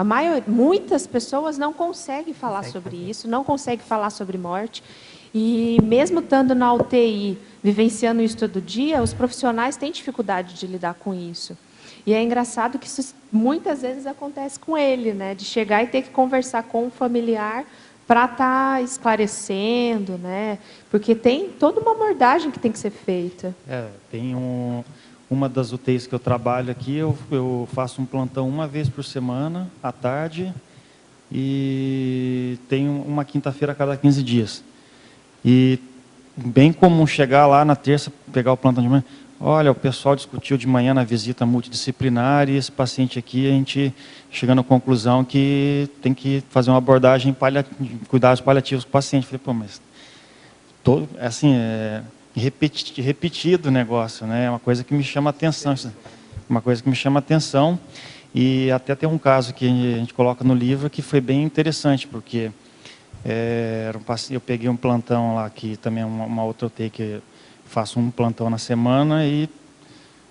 Muitas pessoas não conseguem falar sobre isso, não conseguem falar sobre morte. E mesmo estando na UTI, vivenciando isso todo dia, os profissionais têm dificuldade de lidar com isso. E é engraçado que isso muitas vezes acontece com ele, né? De chegar e ter que conversar com um familiar para estar esclarecendo, né? Porque tem toda uma abordagem que tem que ser feita. Tem uma das UTIs que eu trabalho aqui, eu faço um plantão uma vez por semana, à tarde, e tenho uma quinta-feira a cada 15 dias. E bem comum chegar lá na terça, pegar o plantão de manhã, olha, o pessoal discutiu de manhã na visita multidisciplinar e esse paciente aqui, a gente chegando à conclusão que tem que fazer uma abordagem cuidados paliativos com o paciente. Falei, pô, mas assim, repetido o negócio, né? É uma coisa que me chama atenção, e até tem um caso que a gente coloca no livro que foi bem interessante, porque eu peguei um plantão lá, que também é uma outra UTI que faço um plantão na semana, e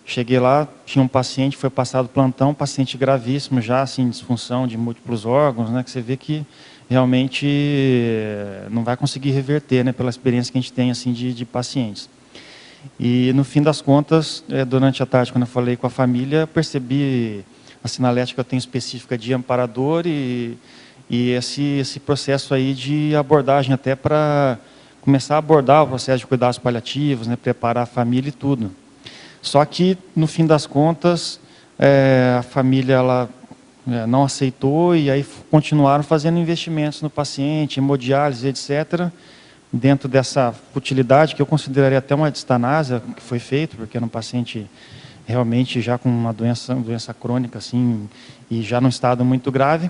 cheguei lá, tinha um paciente, foi passado plantão, paciente gravíssimo já, assim, disfunção de múltiplos órgãos, né? Que você vê que realmente não vai conseguir reverter, né, pela experiência que a gente tem assim, de pacientes. E, no fim das contas, durante a tarde, quando eu falei com a família, eu percebi a sinalética que eu tenho específica de amparador e esse processo aí de abordagem, até para começar a abordar o processo de cuidados paliativos, né, preparar a família e tudo. Só que, no fim das contas, a família ela não aceitou, e aí continuaram fazendo investimentos no paciente, hemodiálise, etc., dentro dessa futilidade, que eu consideraria até uma distanásia que foi feito, porque era um paciente realmente já com uma doença crônica, assim, e já num estado muito grave.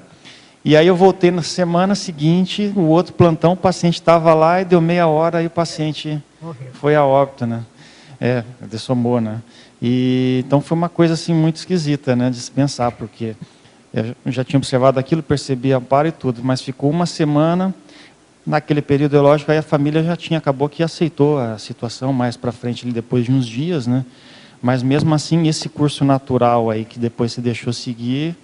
E aí eu voltei na semana seguinte, o outro plantão, o paciente estava lá e deu meia hora e o paciente foi a óbito, né? Dessomou, né? E, então foi uma coisa assim muito esquisita, né, de se pensar, porque eu já tinha observado aquilo, percebi amparo e tudo, mas ficou uma semana, naquele período, lógico, aí a família acabou que aceitou a situação mais para frente, depois de uns dias, né? Mas mesmo assim, esse curso natural aí, que depois se deixou seguir,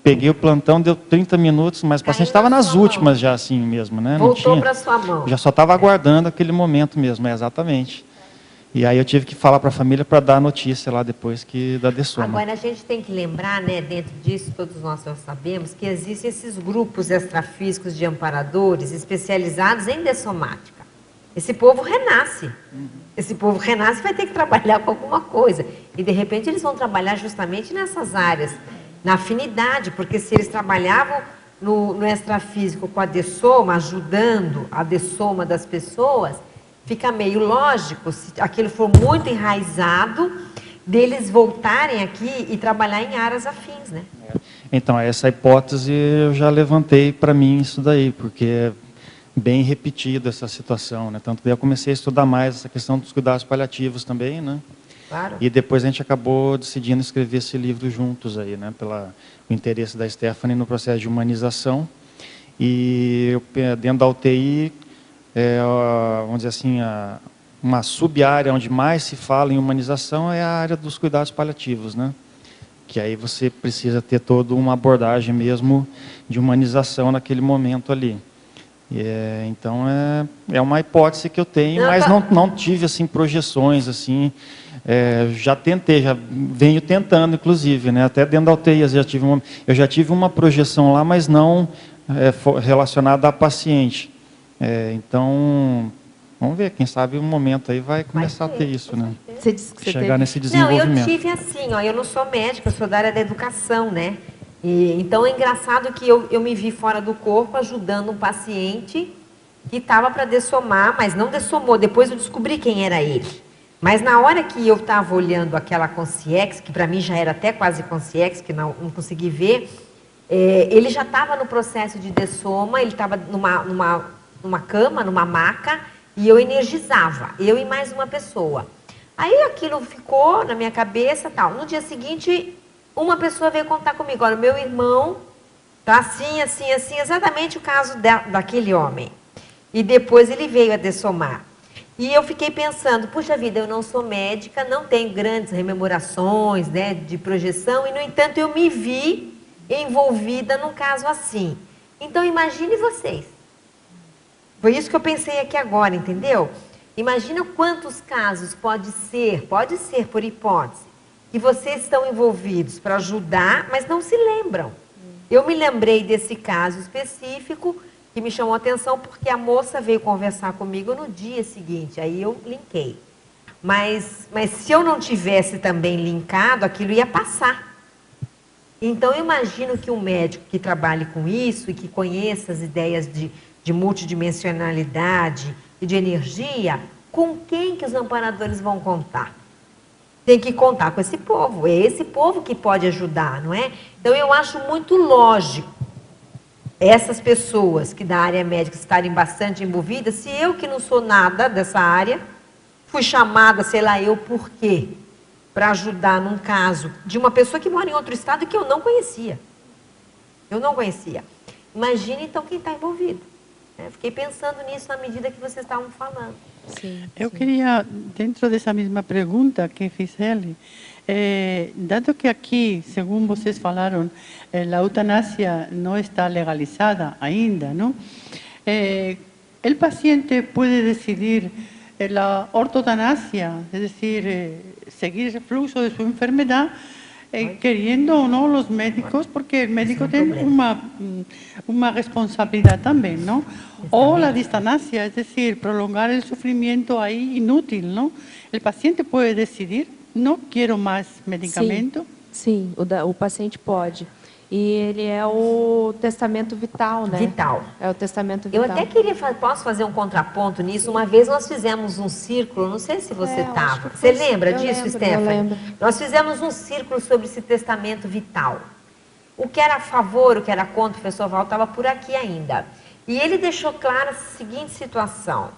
peguei o plantão, deu 30 minutos, mas o paciente estava nas últimas já, assim mesmo, né? Voltou para sua mão. Já só estava aguardando aquele momento mesmo, exatamente. E aí eu tive que falar para a família para dar a notícia lá depois da dessoma. Agora, a gente tem que lembrar, né, dentro disso, todos nós já sabemos, que existem esses grupos extrafísicos de amparadores especializados em dessomática. Esse povo renasce. Esse povo renasce e vai ter que trabalhar com alguma coisa. E, de repente, eles vão trabalhar justamente nessas áreas, na afinidade, porque se eles trabalhavam no extrafísico com a dessoma, ajudando a dessoma das pessoas, fica meio lógico, se aquilo for muito enraizado, deles voltarem aqui e trabalhar em áreas afins, né? Então, essa hipótese eu já levantei para mim isso daí, porque é bem repetida essa situação, né? Tanto que eu comecei a estudar mais essa questão dos cuidados paliativos também, né? Claro. E depois a gente acabou decidindo escrever esse livro juntos aí, né? O interesse da Stephanie no processo de humanização. E dentro da UTI, vamos dizer assim, uma sub-área onde mais se fala em humanização é a área dos cuidados paliativos, né? Que aí você precisa ter toda uma abordagem mesmo de humanização naquele momento ali. Então é uma hipótese que eu tenho, mas não tive assim projeções assim. Já tentei, já venho tentando, inclusive, né? Até dentro da UTI eu já tive uma projeção lá, mas não relacionada a paciente. Então vamos ver, quem sabe um momento aí vai começar a ter isso, né? Você disse que você chegar nesse desenvolvimento. Não, eu tive assim, ó, eu não sou médica, eu sou da área da educação, né? Então é engraçado que eu me vi fora do corpo ajudando um paciente que estava para dessomar, mas não dessomou. Depois eu descobri quem era ele. Mas na hora que eu estava olhando aquela Consciex, que para mim já era até quase Consciex, que não consegui ver, ele já estava no processo de dessoma, ele estava numa cama, numa maca, e eu energizava, eu e mais uma pessoa. Aí aquilo ficou na minha cabeça, tal. No dia seguinte, uma pessoa veio contar comigo, olha, meu irmão tá assim, assim, assim, exatamente o caso daquele homem. E depois ele veio a dessomar. E eu fiquei pensando, puxa vida, eu não sou médica, não tenho grandes rememorações, né, de projeção, e no entanto eu me vi envolvida num caso assim. Então imagine vocês. Foi isso que eu pensei aqui agora, entendeu? Imagina quantos casos pode ser por hipótese, que vocês estão envolvidos para ajudar, mas não se lembram. Eu me lembrei desse caso específico que me chamou a atenção porque a moça veio conversar comigo no dia seguinte, aí eu linkei. Mas se eu não tivesse também linkado, aquilo ia passar. Então eu imagino que um médico que trabalhe com isso e que conheça as ideias de multidimensionalidade e de energia, com quem que os amparadores vão contar? Tem que contar com esse povo, é esse povo que pode ajudar, não é? Então eu acho muito lógico essas pessoas que da área médica estarem bastante envolvidas, se eu que não sou nada dessa área, fui chamada, sei lá eu por quê, para ajudar num caso de uma pessoa que mora em outro estado que eu não conhecia. Eu não conhecia. Imagine então quem está envolvido. Fiquei pensando nisso na medida que vocês estavam falando. Sim, Eu queria, dentro dessa mesma pergunta que fiz ele, dado que aqui, segundo vocês falaram, a eutanásia não está legalizada ainda, não? O paciente pode decidir a ortotanásia, é decir, seguir o fluxo de sua enfermedade, queriendo o não os médicos, porque o médico tem uma responsabilidade também, não? Ou a distanásia, é decir, prolongar o sofrimento aí inútil, não? O paciente pode decidir, não quero mais medicamento? Sim, o paciente pode. E ele é o testamento vital, né? Vital. É o testamento vital. Eu até queria, posso fazer um contraponto nisso? Uma vez nós fizemos um círculo, não sei se você estava. Você lembra disso, Stephanie? Eu lembro. Nós fizemos um círculo sobre esse testamento vital. O que era a favor, o que era contra, o professor Val estava por aqui ainda. E ele deixou clara a seguinte situação.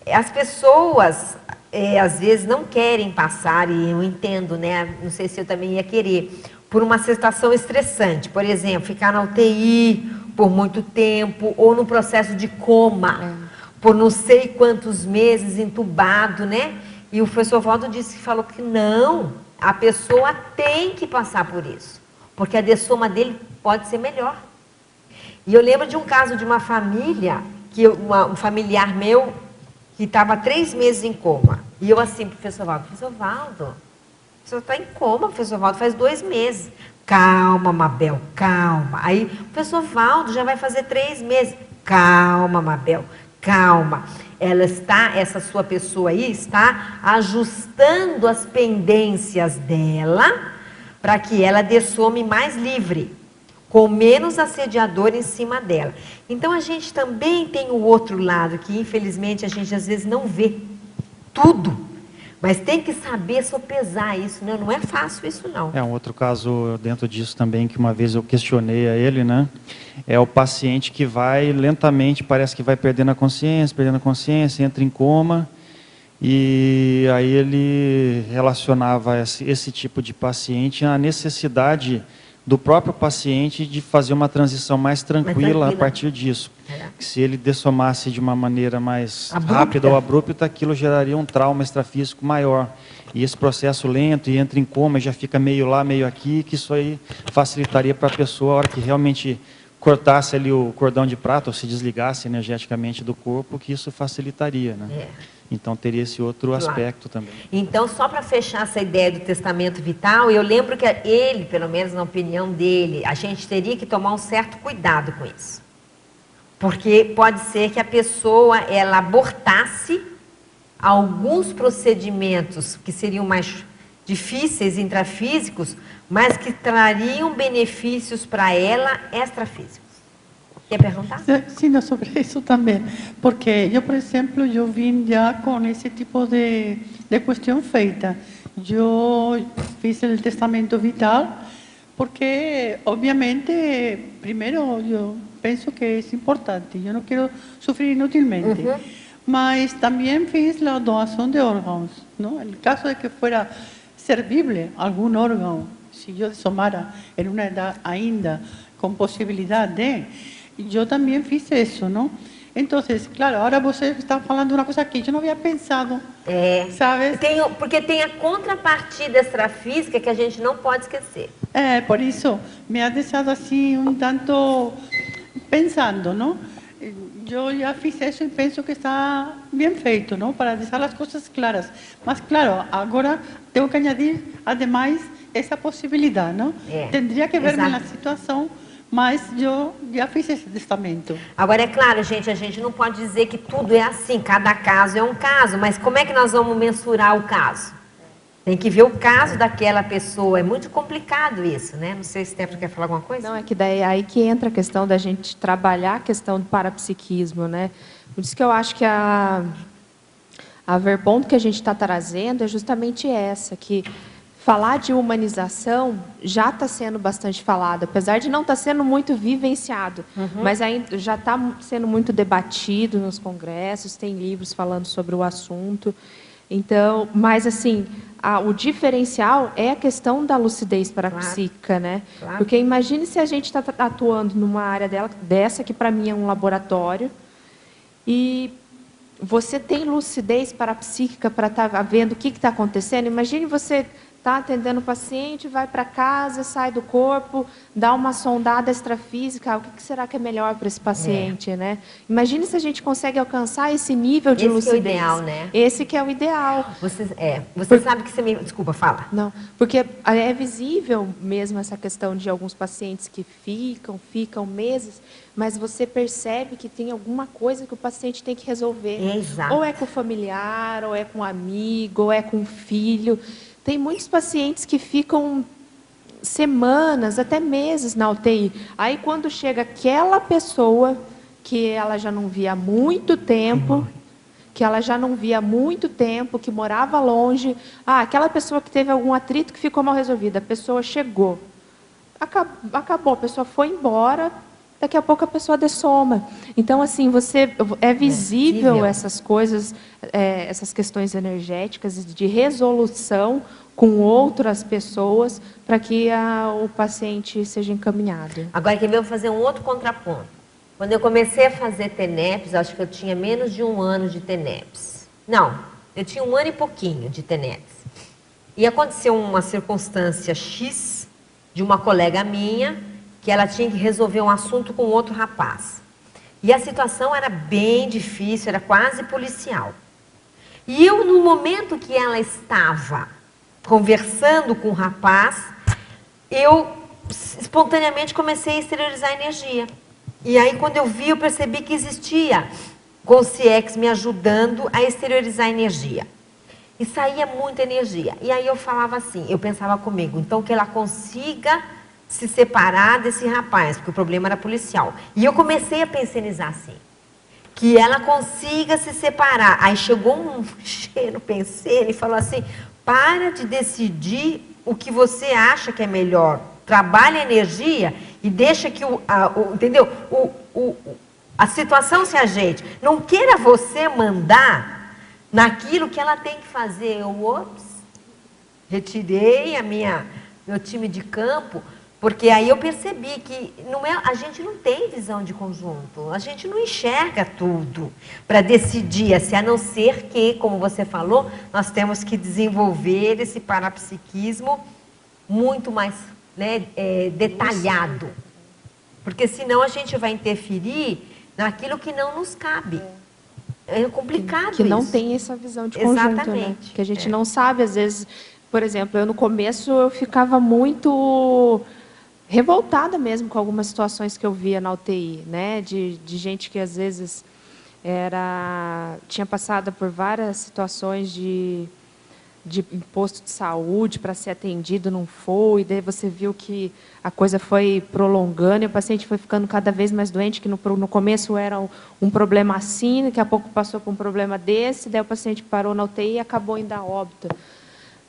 As pessoas, às vezes, não querem passar, e eu entendo, né? Não sei se eu também ia querer, por uma situação estressante. Por exemplo, ficar na UTI por muito tempo, ou no processo de coma, por não sei quantos meses entubado, né? E o professor Valdo falou que não, a pessoa tem que passar por isso, porque a dessoma dele pode ser melhor. E eu lembro de um caso de uma família, um familiar meu, que estava 3 meses em coma. E eu assim, professor Valdo, o senhor está em coma, professor Valdo, faz 2 meses. Calma, Mabel, calma. Aí, professor Valdo, já vai fazer 3 meses. Calma, Mabel, calma. Essa sua pessoa aí está ajustando as pendências dela para que ela dessome mais livre, com menos assediador em cima dela. Então, a gente também tem o outro lado, que infelizmente a gente às vezes não vê tudo. Mas tem que saber sopesar isso, né? Não é fácil isso, não. Um outro caso dentro disso também, que uma vez eu questionei a ele, né? É o paciente que vai lentamente, parece que vai perdendo a consciência, entra em coma, E aí ele relacionava esse tipo de paciente à necessidade do próprio paciente de fazer uma transição mais tranquila a partir disso. Que se ele dessomasse de uma maneira mais rápida ou abrupta, aquilo geraria um trauma extrafísico maior. E esse processo lento, e entra em coma, já fica meio lá, meio aqui, que isso aí facilitaria para a pessoa, a hora que realmente cortasse ali o cordão de prata, ou se desligasse energeticamente do corpo, que isso facilitaria, né? Então teria esse outro aspecto também. Então, só para fechar essa ideia do testamento vital, eu lembro que ele, pelo menos na opinião dele, a gente teria que tomar um certo cuidado com isso. Porque pode ser que a pessoa, ela abortasse alguns procedimentos que seriam mais difíceis intrafísicos, mas que trariam benefícios para ela extrafísicos. Quer perguntar? Sí, no, sobre eso también, porque yo, por ejemplo, yo vine ya con ese tipo de cuestión feita. Yo fiz el testamento vital porque, obviamente, primero yo pienso que es importante, yo no quiero sufrir inútilmente, mas también fiz la donación de órganos, ¿no? En el caso de que fuera servible algún órgano, si yo desomara en una edad ainda con posibilidad de... Yo también fiz eso, ¿no? Entonces, claro, ahora você está falando uma coisa que eu não havia pensado, sabe? Porque tem a contrapartida extrafísica que a gente não pode esquecer. Por isso, me ha deixado assim um tanto pensando, não? Eu já fiz isso e penso que está bem feito, não? Para deixar as coisas claras. Mas, claro, agora tenho que añadir, ademais, essa possibilidade, não? Tendria que ver na situação, mas eu já fiz esse testamento. Agora, é claro, gente, a gente não pode dizer que tudo é assim, cada caso é um caso, mas como é que nós vamos mensurar o caso? Tem que ver o caso daquela pessoa, é muito complicado isso, né? Não sei se o Stefano quer falar alguma coisa? Não, é que daí aí que entra a questão da gente trabalhar a questão do parapsiquismo, né? Por isso que eu acho que a verponto que a gente está trazendo é justamente essa, que falar de humanização já está sendo bastante falado, apesar de não estar sendo muito vivenciado, mas ainda já está sendo muito debatido nos congressos, tem livros falando sobre o assunto. Então, mas assim, o diferencial é a questão da lucidez parapsíquica, né? Claro. Porque imagine se a gente está atuando numa área dessa, que para mim é um laboratório, e você tem lucidez parapsíquica para estar vendo o que está acontecendo. Imagine você está atendendo o paciente, vai para casa, sai do corpo, dá uma sondada extrafísica, o que será que é melhor para esse paciente, né? Imagine se a gente consegue alcançar esse nível de lucidez. Esse que é o ideal, né? Esse que é o ideal. Você sabe que você me... Desculpa, fala. Não, porque é visível mesmo essa questão de alguns pacientes que ficam meses, mas você percebe que tem alguma coisa que o paciente tem que resolver. Exato. Ou é com o familiar, ou é com um amigo, ou é com o filho. Tem muitos pacientes que ficam semanas, até meses na UTI. Aí, quando chega aquela pessoa que ela já não via há muito tempo, que morava longe, aquela pessoa que teve algum atrito que ficou mal resolvido, a pessoa chegou, acabou, a pessoa foi embora, daqui a pouco a pessoa dessoma. Então, assim, é visível essas coisas, essas questões energéticas de resolução com outras pessoas para que o paciente seja encaminhado. Agora, quer ver, eu vou fazer um outro contraponto. Quando eu comecei a fazer TENEPS, acho que eu tinha menos de 1 ano de TENEPS. Não, eu tinha 1 ano e pouquinho de TENEPS. E aconteceu uma circunstância X de uma colega minha, que ela tinha que resolver um assunto com outro rapaz. E a situação era bem difícil, era quase policial. E eu, no momento que ela estava conversando com o rapaz, eu espontaneamente comecei a exteriorizar energia. E aí, quando eu vi, eu percebi que existia Consciex me ajudando a exteriorizar energia. E saía muita energia. E aí eu falava assim, eu pensava comigo, então que ela consiga se separar desse rapaz, porque o problema era policial. E eu comecei a pensionizar assim, que ela consiga se separar. Aí chegou um cheiro, pensei, e falou assim, para de decidir o que você acha que é melhor. Trabalha a energia e deixa que entendeu? A situação se ajeite. Não queira você mandar naquilo que ela tem que fazer. Eu, ops, retirei meu time de campo, porque aí eu percebi que a gente não tem visão de conjunto, a gente não enxerga tudo para decidir, assim, a não ser que, como você falou, nós temos que desenvolver esse parapsiquismo muito mais, né, detalhado, porque senão a gente vai interferir naquilo que não nos cabe. É complicado que não isso. tem essa visão de conjunto, né? Exatamente. Que a gente não sabe, às vezes, por exemplo, eu no começo eu ficava muito revoltada mesmo com algumas situações que eu via na UTI, né? De gente que às vezes tinha passado por várias situações de posto de saúde para ser atendido, não foi, e daí você viu que a coisa foi prolongando e o paciente foi ficando cada vez mais doente, que no começo era um problema assim, daqui a pouco passou por um problema desse, daí o paciente parou na UTI e acabou indo a óbito.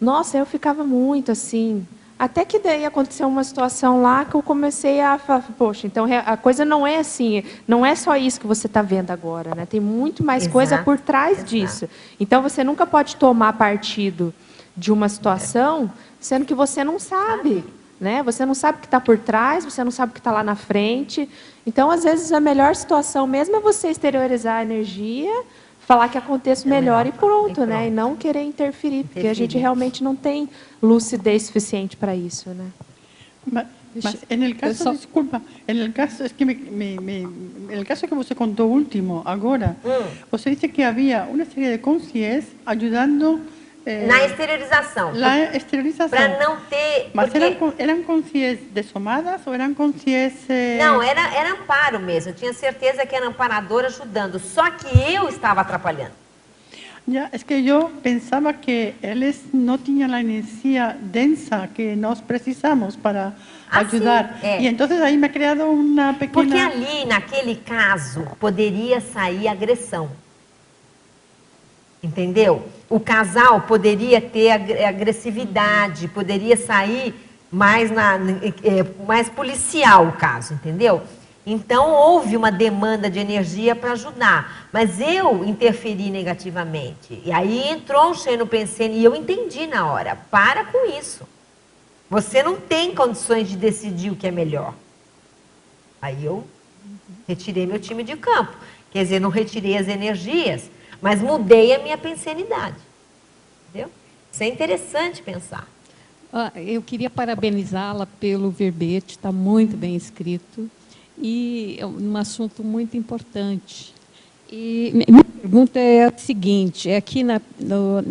Nossa, eu ficava muito assim, até que daí aconteceu uma situação lá que eu comecei a falar, poxa, então a coisa não é assim, não é só isso que você está vendo agora, né? Tem muito mais coisa por trás disso. Então, você nunca pode tomar partido de uma situação, sendo que você não sabe, né? Você não sabe o que está por trás, você não sabe o que está lá na frente. Então, às vezes, a melhor situação mesmo é você exteriorizar a energia, falar que aconteça melhor e pronto, né? E não querer interferir, porque a gente realmente não tem lucidez suficiente para isso, né? Mas en el caso, disculpa, en el caso, es que en el caso que você contou último, agora, você disse que havia uma série de consciências ajudando na esterilização. Na esterilização. Para não ter... Mas porque... eram consciências dessomadas ou eram consciências... Não, era amparo mesmo. Eu tinha certeza que era amparador ajudando. Só que eu estava atrapalhando. Ya, es que eu pensava que eles não tinham a energia densa que nós precisamos para ajudar. Sim, é. E então aí me ha criado uma pequena... Porque ali, naquele caso, poderia sair agressão. Entendeu? O casal poderia ter agressividade, poderia sair mais policial o caso, entendeu? Então, houve uma demanda de energia para ajudar, mas eu interferi negativamente. E aí entrou um Xeno Pensene e eu entendi na hora, para com isso. Você não tem condições de decidir o que é melhor. Aí eu retirei meu time de campo. Quer dizer, não retirei as energias, mas mudei a minha pensenidade. Entendeu? Isso é interessante pensar. Eu queria parabenizá-la pelo verbete, está muito bem escrito. E é um assunto muito importante. E minha pergunta é a seguinte, é aqui na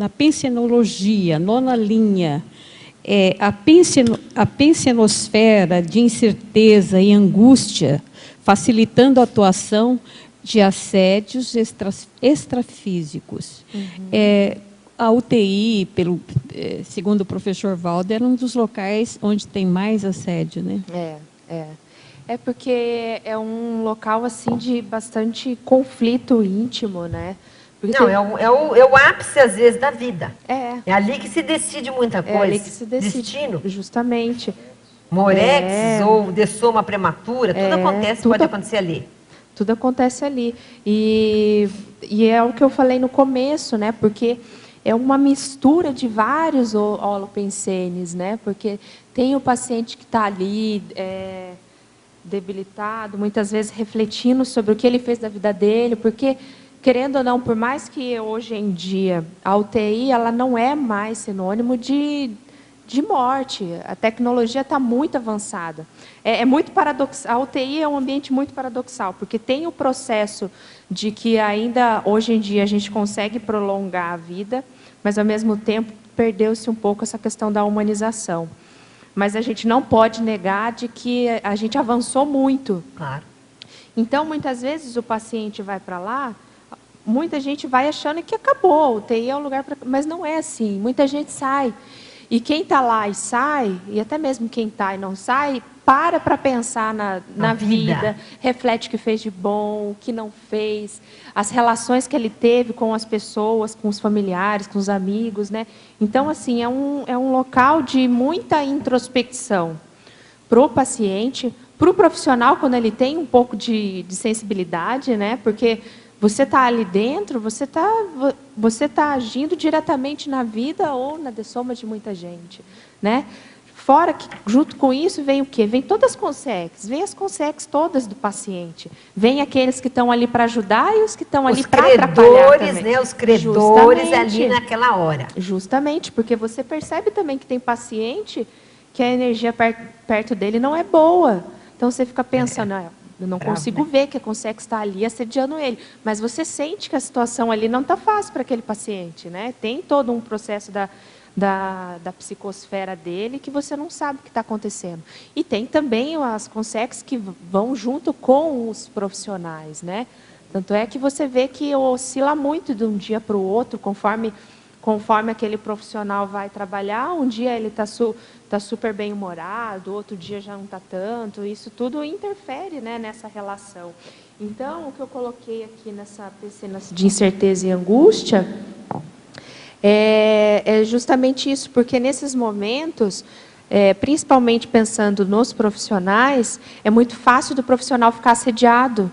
pensenologia, nona linha, a pensenosfera de incerteza e angústia, facilitando a atuação de assédios extrafísicos. A UTI, segundo o professor Valder, era um dos locais onde tem mais assédio, né? É porque é um local assim de bastante conflito íntimo, né? Porque não, é o ápice, às vezes, da vida. É ali que se decide muita coisa. É ali que se decide. Destino. Justamente. Morex ou dessoma prematura, tudo acontece, pode acontecer ali. Tudo acontece ali. E é o que eu falei no começo, né? Porque é uma mistura de vários holopensenes, né? Porque tem o paciente que está ali... debilitado, muitas vezes refletindo sobre o que ele fez da vida dele, porque, querendo ou não, por mais que hoje em dia a UTI ela não é mais sinônimo de morte, a tecnologia está muito avançada. É muito paradoxal, a UTI é um ambiente muito paradoxal, porque tem o processo de que ainda, hoje em dia, a gente consegue prolongar a vida, mas, ao mesmo tempo, perdeu-se um pouco essa questão da humanização. Mas a gente não pode negar de que a gente avançou muito. Claro. Então, muitas vezes, o paciente vai para lá, muita gente vai achando que acabou, o UTI é o lugar para... Mas não é assim, muita gente sai. E quem está lá e sai, e até mesmo quem está e não sai, para pensar na vida, reflete o que fez de bom, o que não fez, as relações que ele teve com as pessoas, com os familiares, com os amigos, né? Então, assim, é um local de muita introspecção para o paciente, para o profissional, quando ele tem um pouco de sensibilidade, né? Porque você está ali dentro, você tá agindo diretamente na vida ou na dessoma de muita gente, né? Fora que, junto com isso, vem o quê? Vem todas as consex, vem as consex todas do paciente. Vem aqueles que estão ali para ajudar e os que estão ali para atrapalhar também. Né? Os credores Justamente. ali naquela hora. Justamente, porque você percebe também que tem paciente que a energia perto dele não é boa. Então, você fica pensando, eu não consigo ver que a consex está ali assediando ele. Mas você sente que a situação ali não está fácil para aquele paciente, né? Tem todo um processo da psicosfera dele que você não sabe o que está acontecendo. E tem também as consex que vão junto com os profissionais, né? Tanto é que você vê que oscila muito de um dia para o outro, conforme aquele profissional vai trabalhar. Um dia ele está super bem-humorado, outro dia já não está tanto. Isso tudo interfere, né, nessa relação. Então, o que eu coloquei aqui nessa piscina de incerteza e angústia é justamente isso, porque nesses momentos, principalmente pensando nos profissionais, é muito fácil do profissional ficar assediado.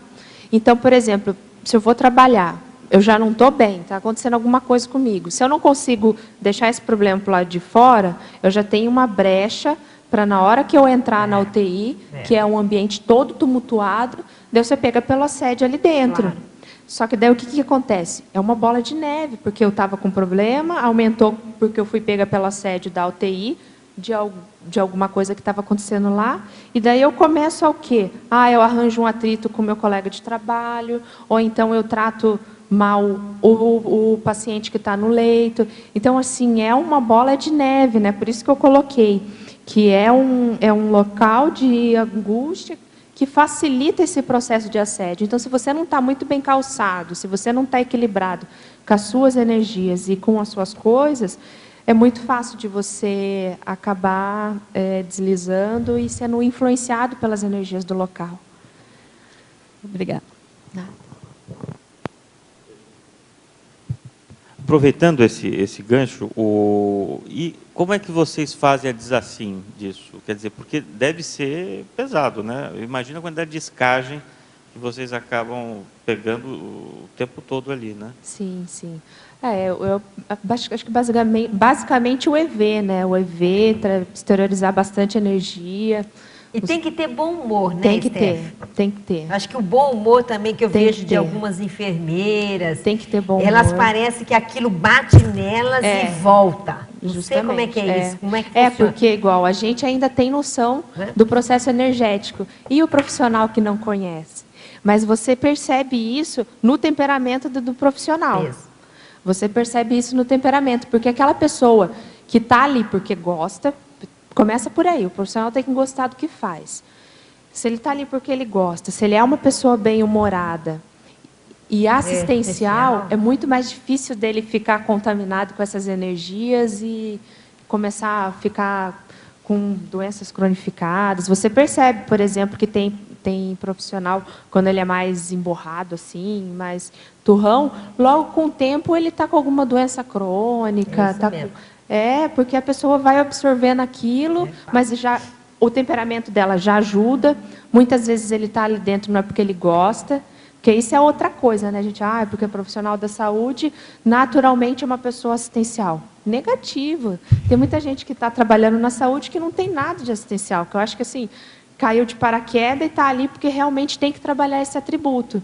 Então, por exemplo, se eu vou trabalhar, eu já não estou bem, está acontecendo alguma coisa comigo. Se eu não consigo deixar esse problema para o lado de fora, eu já tenho uma brecha para, na hora que eu entrar na UTI, que é um ambiente todo tumultuado, daí você pega pelo assédio ali dentro. Claro. Só que daí o que acontece? É uma bola de neve, porque eu estava com problema, aumentou porque eu fui pega pelo assédio da UTI, de alguma coisa que estava acontecendo lá, e daí eu começo ao quê? Eu arranjo um atrito com o meu colega de trabalho, ou então eu trato mal o paciente que está no leito. Então, assim, é uma bola de neve, né? Por isso que eu coloquei, que é um local de angústia que facilita esse processo de assédio. Então, se você não está muito bem calçado, se você não está equilibrado com as suas energias e com as suas coisas, é muito fácil de você acabar deslizando e sendo influenciado pelas energias do local. Obrigada. Aproveitando esse gancho, e como é que vocês fazem a desassim disso? Quer dizer, porque deve ser pesado, né? Imagina a quantidade de escagem que vocês acabam pegando o tempo todo ali, né? Sim, sim. Eu acho que basicamente o EV, né? O EV, exteriorizar bastante energia. E tem que ter bom humor, né, Tem que ter. Acho que o bom humor também que eu vejo de algumas enfermeiras. Tem que ter bom humor. Elas parecem que aquilo bate nelas e volta. Não sei como é que é isso. Como é que funciona? Porque, igual, a gente ainda tem noção do processo energético. E o profissional que não conhece? Mas você percebe isso no temperamento do profissional. Isso. Você percebe isso no temperamento. Porque aquela pessoa que está ali porque gosta... Começa por aí, o profissional tem que gostar do que faz. Se ele está ali porque ele gosta, se ele é uma pessoa bem-humorada e assistencial, é muito mais difícil dele ficar contaminado com essas energias e começar a ficar com doenças cronificadas. Você percebe, por exemplo, que tem profissional, quando ele é mais emborrado, assim, mais turrão, logo com o tempo ele está com alguma doença crônica. Porque a pessoa vai absorvendo aquilo, mas já o temperamento dela já ajuda. Muitas vezes ele está ali dentro não é porque ele gosta, porque isso é outra coisa, né, gente? Porque é profissional da saúde, naturalmente é uma pessoa assistencial. Negativo. Tem muita gente que está trabalhando na saúde que não tem nada de assistencial, que eu acho que assim, caiu de paraquedas e está ali porque realmente tem que trabalhar esse atributo.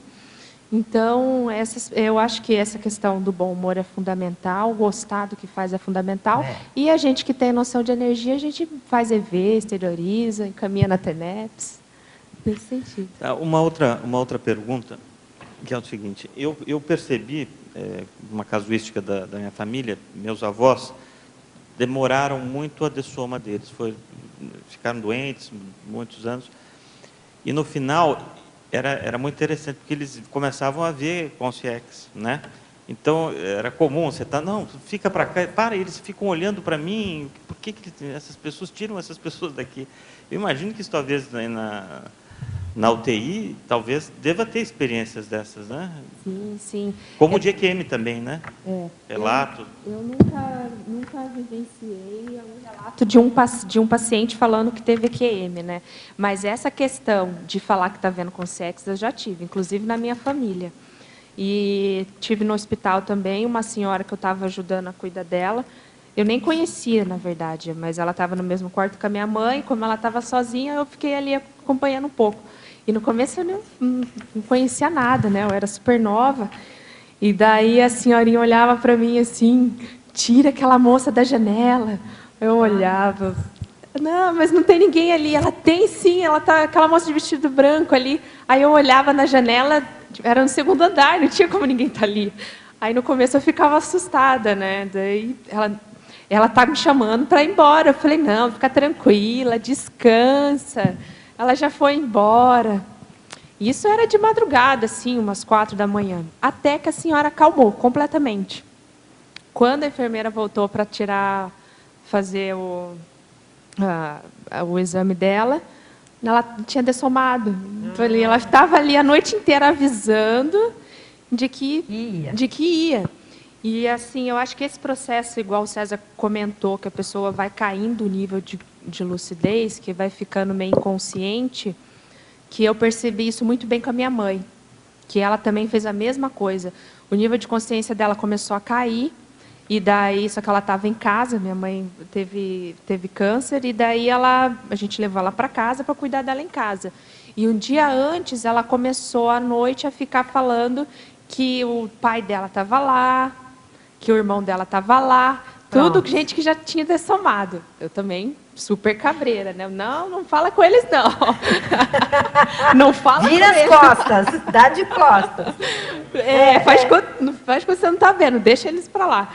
Então, eu acho que essa questão do bom humor é fundamental, gostar do que faz é fundamental. E a gente que tem noção de energia, a gente faz EV, exterioriza, encaminha na TENEPS. Nesse sentido. Uma outra pergunta, que é o seguinte, eu percebi, uma casuística da minha família, meus avós demoraram muito a dessoma deles, ficaram doentes muitos anos, e no final... Era muito interessante, porque eles começavam a ver consciência, né? Então, era comum, você tá, não, fica para cá, eles ficam olhando para mim, por que essas pessoas tiram essas pessoas daqui? Eu imagino que isso talvez na UTI, talvez deva ter experiências dessas, né? Sim, sim. Como o DQM também, né? Relato. Eu nunca vivenciei um relato de um paciente falando que teve EQM, né? Mas essa questão de falar que está vendo consciência, eu já tive, inclusive na minha família. E tive no hospital também uma senhora que eu estava ajudando a cuidar dela. Eu nem conhecia, na verdade, mas ela estava no mesmo quarto com a minha mãe. Como ela estava sozinha, eu fiquei ali acompanhando um pouco. E no começo eu não conhecia nada, né? Eu era super nova. E daí a senhorinha olhava para mim assim, tira aquela moça da janela. Eu olhava, não, mas não tem ninguém ali. Ela tem sim, ela tá, aquela moça de vestido branco ali. Aí eu olhava na janela, era no segundo andar, não tinha como ninguém estar ali. Aí no começo eu ficava assustada, né? Daí ela tá me chamando para ir embora. Eu falei, não, fica tranquila, descansa. Ela já foi embora. Isso era de madrugada, assim, umas 4 da manhã. Até que a senhora acalmou completamente. Quando a enfermeira voltou para fazer o exame dela, ela tinha dessomado. Então, ela estava ali a noite inteira avisando de que ia. E assim, eu acho que esse processo, igual o César comentou, que a pessoa vai caindo o nível de lucidez, que vai ficando meio inconsciente, que eu percebi isso muito bem com a minha mãe, que ela também fez a mesma coisa. O nível de consciência dela começou a cair, e daí, só que ela estava em casa, minha mãe teve câncer, e daí a gente levou ela para casa para cuidar dela em casa. E um dia antes, ela começou à noite a ficar falando que o pai dela estava lá, que o irmão dela estava lá, tudo gente que já tinha dessomado. Eu também, super cabreira, né? Não fala com eles, não. Não fala Vira com as eles. costas, dá de costas. Faz que você não está vendo, deixa eles para lá.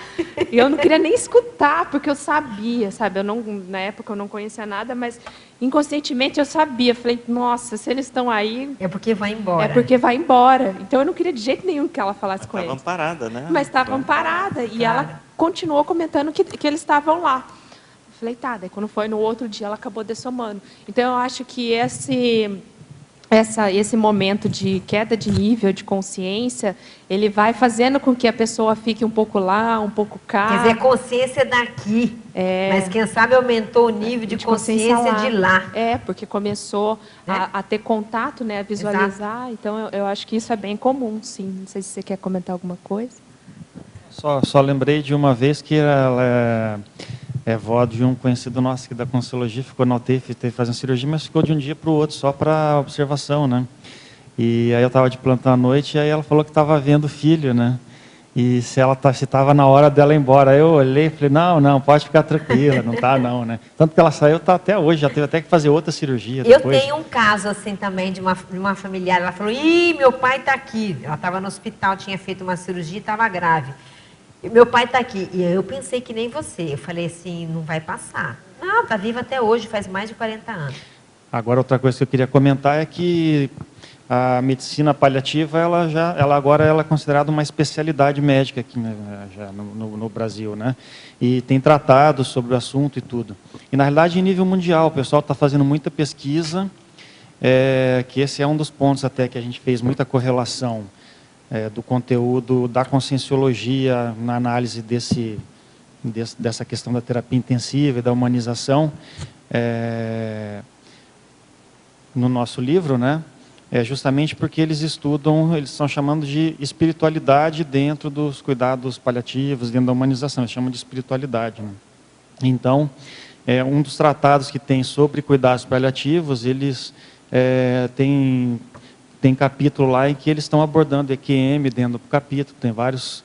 E eu não queria nem escutar, porque eu sabia, sabe? Na época eu não conhecia nada, mas inconscientemente eu sabia. Falei, nossa, se eles estão aí... É porque vai embora. É porque vai embora. Então eu não queria de jeito nenhum que ela falasse com eles. Estavam parada, né? Mas estavam parada. E ela continuou comentando que eles estavam lá. Eu falei, tá. Daí quando foi no outro dia, ela acabou dessomando. Então eu acho que esse momento de queda de nível de consciência, ele vai fazendo com que a pessoa fique um pouco lá, um pouco cá. Quer dizer, consciência daqui. Mas quem sabe aumentou o nível de consciência de lá. Porque começou a ter contato, né, a visualizar. Exato. Então eu acho que isso é bem comum, sim. Não sei se você quer comentar alguma coisa. Só lembrei de uma vez que ela é vó de um conhecido nosso aqui da Consciologia, ficou na UTI, teve que fazer uma cirurgia, mas ficou de um dia para o outro, só para observação, né? E aí eu estava de plantão à noite, e aí ela falou que estava vendo o filho, né? E se estava na hora dela ir embora. Aí eu olhei e falei, não, pode ficar tranquila, não está não, né? Tanto que ela saiu, está até hoje, já teve até que fazer outra cirurgia depois. Eu tenho um caso assim também de uma familiar, ela falou, meu pai está aqui. Ela estava no hospital, tinha feito uma cirurgia e estava grave. Meu pai está aqui. E eu pensei que nem você. Eu falei assim, não vai passar. Não, está viva até hoje, faz mais de 40 anos. Agora, outra coisa que eu queria comentar é que a medicina paliativa, ela agora é considerada uma especialidade médica aqui, né, já no Brasil, né? E tem tratado sobre o assunto e tudo. E, na realidade, em nível mundial, o pessoal está fazendo muita pesquisa, que esse é um dos pontos até que a gente fez muita correlação do conteúdo da conscienciologia na análise dessa questão da terapia intensiva e da humanização no nosso livro, né? Justamente porque eles estão chamando de espiritualidade dentro dos cuidados paliativos, dentro da humanização, eles chamam de espiritualidade, né? Então, um dos tratados que tem sobre cuidados paliativos, eles tem capítulo lá em que eles estão abordando EQM dentro do capítulo, tem vários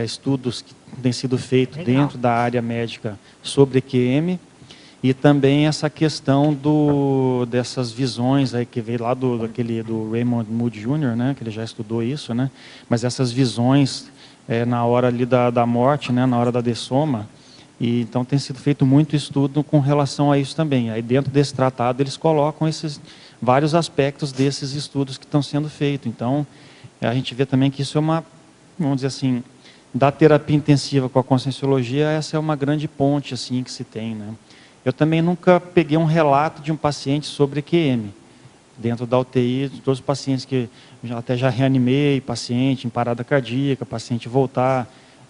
estudos que têm sido feitos dentro da área médica sobre EQM, e também essa questão dessas visões aí que veio lá do Raymond Moody Jr., né, que ele já estudou isso, né, mas essas visões na hora ali da morte, né, na hora da dessoma, e então tem sido feito muito estudo com relação a isso também. Aí dentro desse tratado eles colocam esses vários aspectos desses estudos que estão sendo feitos. Então, a gente vê também que isso é vamos dizer assim, da terapia intensiva com a conscienciologia, essa é uma grande ponte assim que se tem, né? Eu também nunca peguei um relato de um paciente sobre EQM. Dentro da UTI, todos os pacientes que até já reanimei, paciente em parada cardíaca, paciente voltar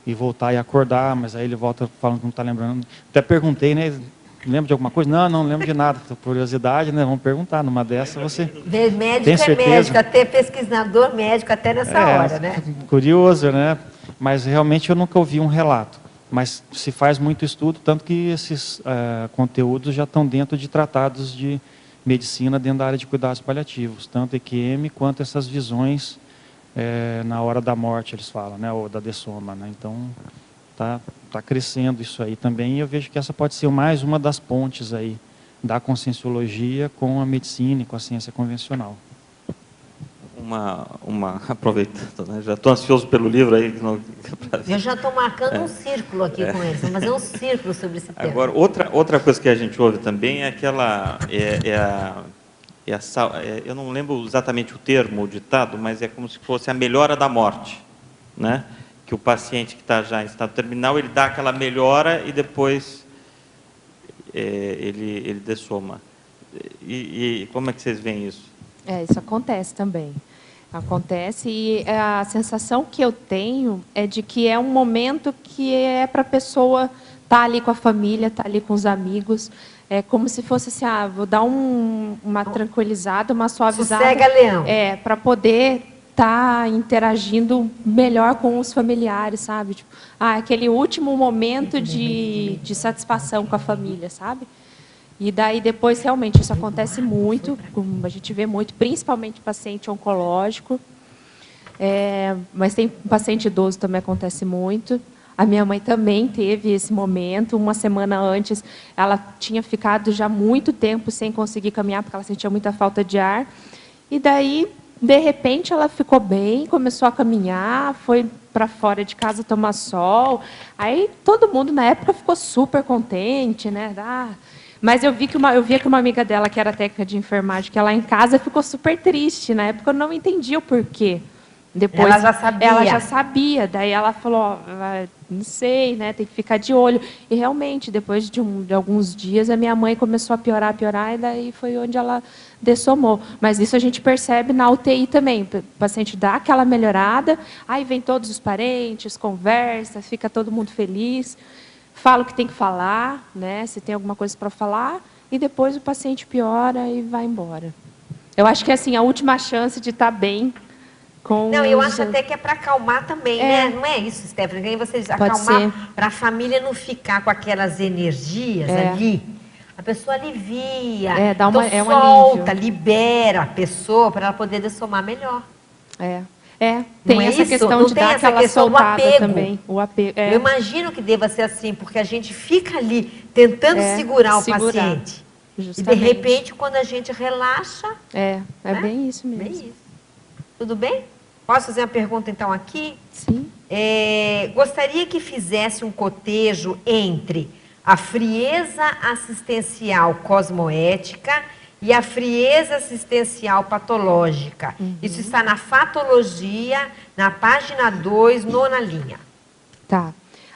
e acordar, mas aí ele volta falando que não está lembrando. Até perguntei, né? lembra de alguma coisa? Não, não lembro de nada. Curiosidade, né? Vamos perguntar. Numa dessa você Médico tem é certeza? médico, até pesquisador médico, até nessa hora, né? Curioso, né? Mas realmente eu nunca ouvi um relato. Mas se faz muito estudo, tanto que esses conteúdos já estão dentro de tratados de medicina dentro da área de cuidados paliativos, tanto EQM quanto essas visões na hora da morte, eles falam, né? Ou da dessoma, né? Então, tá crescendo isso aí também, e eu vejo que essa pode ser mais uma das pontes aí da conscienciologia com a medicina e com a ciência convencional. Aproveitando, né? Já estou ansioso pelo livro aí. Eu já estou marcando um círculo aqui com eles, vamos fazer um círculo sobre esse tema. Agora, outra coisa que a gente ouve também é aquela, eu não lembro exatamente o termo, o ditado, mas é como se fosse a melhora da morte, né? Que o paciente que está já em estado terminal, ele dá aquela melhora e depois ele dessoma. E como é que vocês veem isso? Isso acontece também. Acontece, e a sensação que eu tenho é de que é um momento que é para a pessoa estar ali com a família, estar ali com os amigos. É como se fosse assim, vou dar uma tranquilizada, uma suavizada. Sossega, Leão. Para poder estar interagindo melhor com os familiares, sabe? Tipo, aquele último momento de satisfação com a família, sabe? E daí depois, realmente, isso acontece muito, a gente vê muito, principalmente paciente oncológico, mas tem paciente idoso também acontece muito. A minha mãe também teve esse momento, uma semana antes, ela tinha ficado já muito tempo sem conseguir caminhar, porque ela sentia muita falta de ar. E daí, de repente, ela ficou bem, começou a caminhar, foi para fora de casa tomar sol. Aí todo mundo, na época, ficou super contente, né? Mas eu via que uma amiga dela, que era técnica de enfermagem, que ela em casa ficou super triste. Na época eu não entendia o porquê. Depois, ela já sabia. Ela já sabia. Daí ela falou, não sei, né? Tem que ficar de olho. E realmente, depois de alguns dias, a minha mãe começou a piorar, e daí foi onde ela dessomou. Mas isso a gente percebe na UTI também. O paciente dá aquela melhorada, aí vem todos os parentes, conversa, fica todo mundo feliz. Fala o que tem que falar, né? Se tem alguma coisa para falar, e depois o paciente piora e vai embora. Eu acho que assim, a última chance de estar bem com... Não, eu acho até que é para acalmar também, né? Não é isso, Stephanie? Nem vocês acalmar, para a família não ficar com aquelas energias ali. A pessoa alivia, então solta, libera a pessoa para ela poder dessomar melhor. Tem essa questão de dar aquela soltada também. O apego. Eu imagino que deva ser assim, porque a gente fica ali tentando segurar o paciente. Justamente. E de repente, quando a gente relaxa... né? Bem isso mesmo. Bem isso. Tudo bem? Posso fazer uma pergunta então aqui? Sim. Gostaria que fizesse um cotejo entre a frieza assistencial cosmoética e a frieza assistencial patológica. Isso está na Fatologia, na página 2, nona linha. Tá.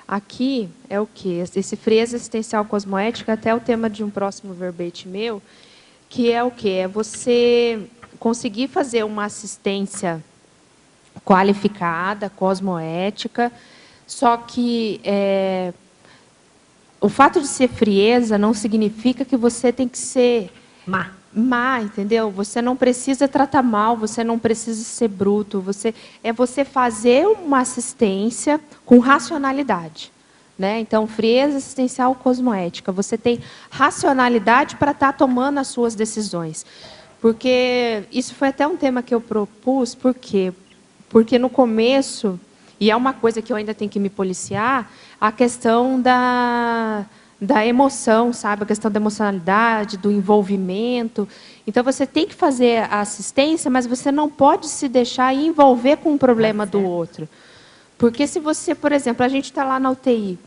Aqui é o quê? Esse frieza assistencial cosmoética, até o tema de um próximo verbete meu, que é o quê? É você conseguir fazer uma assistência qualificada, cosmoética, só que o fato de ser frieza não significa que você tem que ser... má, entendeu? Você não precisa tratar mal, você não precisa ser bruto, você fazer uma assistência com racionalidade, né? Então, frieza assistencial cosmoética, você tem racionalidade para estar tomando as suas decisões. Porque isso foi até um tema que eu propus, por quê? Porque no começo, e é uma coisa que eu ainda tenho que me policiar, a questão da emoção, sabe? A questão da emocionalidade, do envolvimento. Então, você tem que fazer a assistência, mas você não pode se deixar envolver com o problema do outro. Porque se você, por exemplo, a gente está lá na UTI,